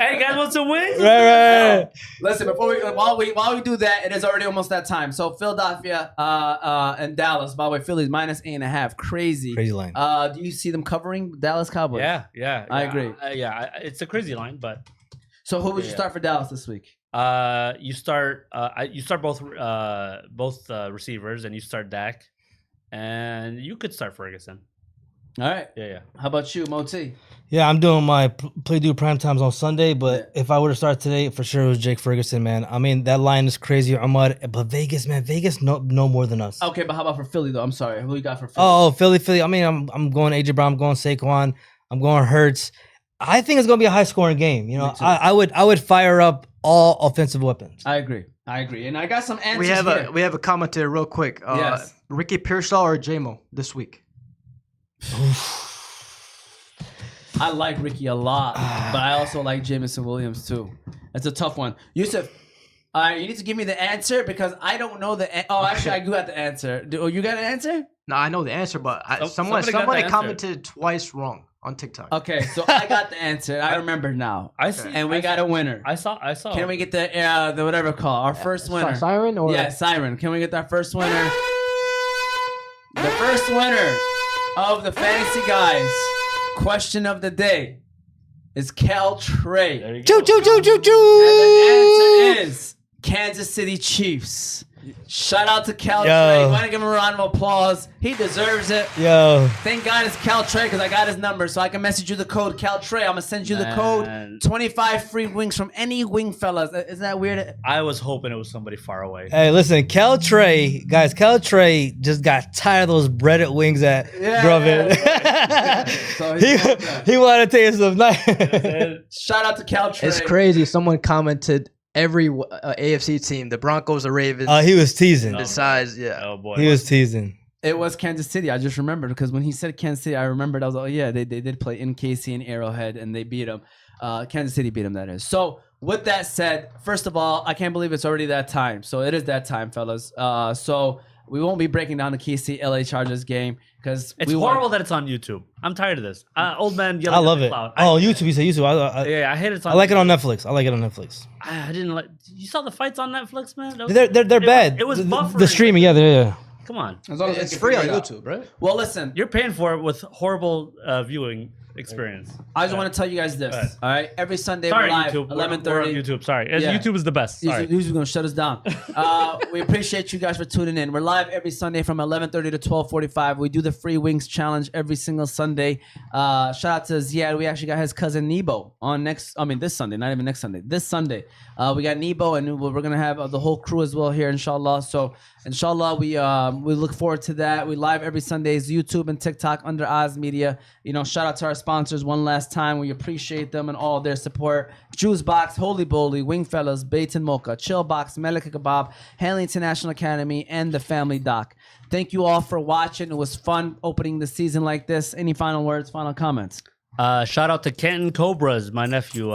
Hey, guys, want some wings? Right. Listen, while we do that, it is already almost that time. So Philadelphia and Dallas. By the way, Philly's -8.5. Crazy line. Do you see them covering Dallas Cowboys? Yeah. I agree. It's a crazy line, but. So who would you start for Dallas this week? You start both receivers, and you start Dak, and you could start Ferguson. All right. Yeah. How about you, Moti? Yeah, I'm doing my play-due prime times on Sunday, but if I were to start today, for sure it was Jake Ferguson, man. I mean, that line is crazy, Ahmad. But Vegas, man, no more than us. Okay, but how about for Philly though? I'm sorry, who you got for Philly? Oh, Philly. I mean, I'm going AJ Brown, I'm going Saquon, I'm going Hurts. I think it's gonna be a high-scoring game. You know, I would fire up all offensive weapons. I agree, and I got some answers. We have a commenter real quick. Yes. Ricky Pearsall or JMO this week? I like Ricky a lot, but I also like Jameson Williams too. It's a tough one. Yusuf, you need to give me the answer because I don't know the. Actually, I got the answer. You got an answer? No, I know the answer, but somebody commented twice wrong on TikTok. Okay, so I got the answer. I remember now. And we got a winner. I saw. Can we get the whatever call? Our first winner. Siren or Siren. Can we get our first winner? The first winner of the Fantasy Guys question of the day is Cal Trey. Choo. And the answer is Kansas City Chiefs. Shout out to Cal Trey. Want to give him a round of applause. He deserves it. Yo. Thank God it's Cal Trey because I got his number, so I can message you the code Cal Trey. I'm gonna send you the code. 25 free wings from any wing fellas. Isn't that weird? I was hoping it was somebody far away. Hey, listen, Cal Trey just got tired of those breaded wings at Grubhub. So he wanted to take some nice. Shout out to Cal Trey. It's crazy. Someone commented every AFC team, the Broncos, the Ravens. He was teasing. Besides, Oh boy, he was teasing. It was Kansas City. I just remembered because when he said Kansas City, I remembered. I was like, oh yeah, they did play in KC and Arrowhead, and they beat them. Kansas City beat them. That is. So with that said, first of all, I can't believe it's already that time. So it is that time, fellas. So we won't be breaking down the KC LA Chargers game because it's horrible that it's on YouTube. I'm tired of this. Old man yelling. I love it. YouTube. You say YouTube. I hate it. I like it on Netflix. I didn't like. You saw the fights on Netflix, man. They're bad. It was buffering. The streaming. Yeah. Come on. As long as it's free on YouTube, right? Well, listen. You're paying for it with horrible viewing. experience. I just want to tell you guys this. Right. All right, every Sunday Sorry, we're live, YouTube. 11:30. We're on YouTube. Sorry, Yeah. YouTube is the best. Sorry. He's going to shut us down. We appreciate you guys for tuning in. We're live every Sunday from 11:30 to 12:45. We do the free wings challenge every single Sunday. Shout out to Ziad. We actually got his cousin Nebo on this Sunday, not even next Sunday. This Sunday, we got Nebo, and we're gonna have the whole crew as well here, inshallah. So, inshallah, we look forward to that. We live every Sundays, YouTube and TikTok under Oz Media. Shout out to our sponsors one last time. We appreciate them and all their support. Juice Box, Holy Bowly, Wingfellas, Bates and Mocha, Chill Box, Malek Alkabob, Hanley International Academy, and the Family Doc. Thank you all for watching. It was fun opening the season like this. Any final words, final comments? Shout out to Canton Cobras. My nephew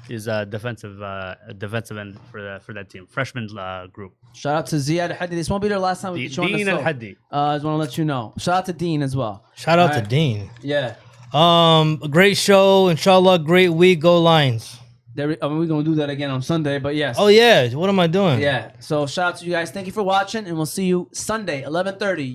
is a defensive end for that team, freshman group. Shout out to Ziad Elhady. This won't be their last time we get you on the Dean show. Elhady. I just want to let you know. Shout out to Dean as well. Shout out All to right. Dean. Yeah. A great show, inshallah. Great week. Go Lions. We're going to do that again on Sunday, but yes. Oh yeah, what am I doing? Yeah. So shout out to you guys. Thank you for watching, and we'll see you Sunday, 11:30.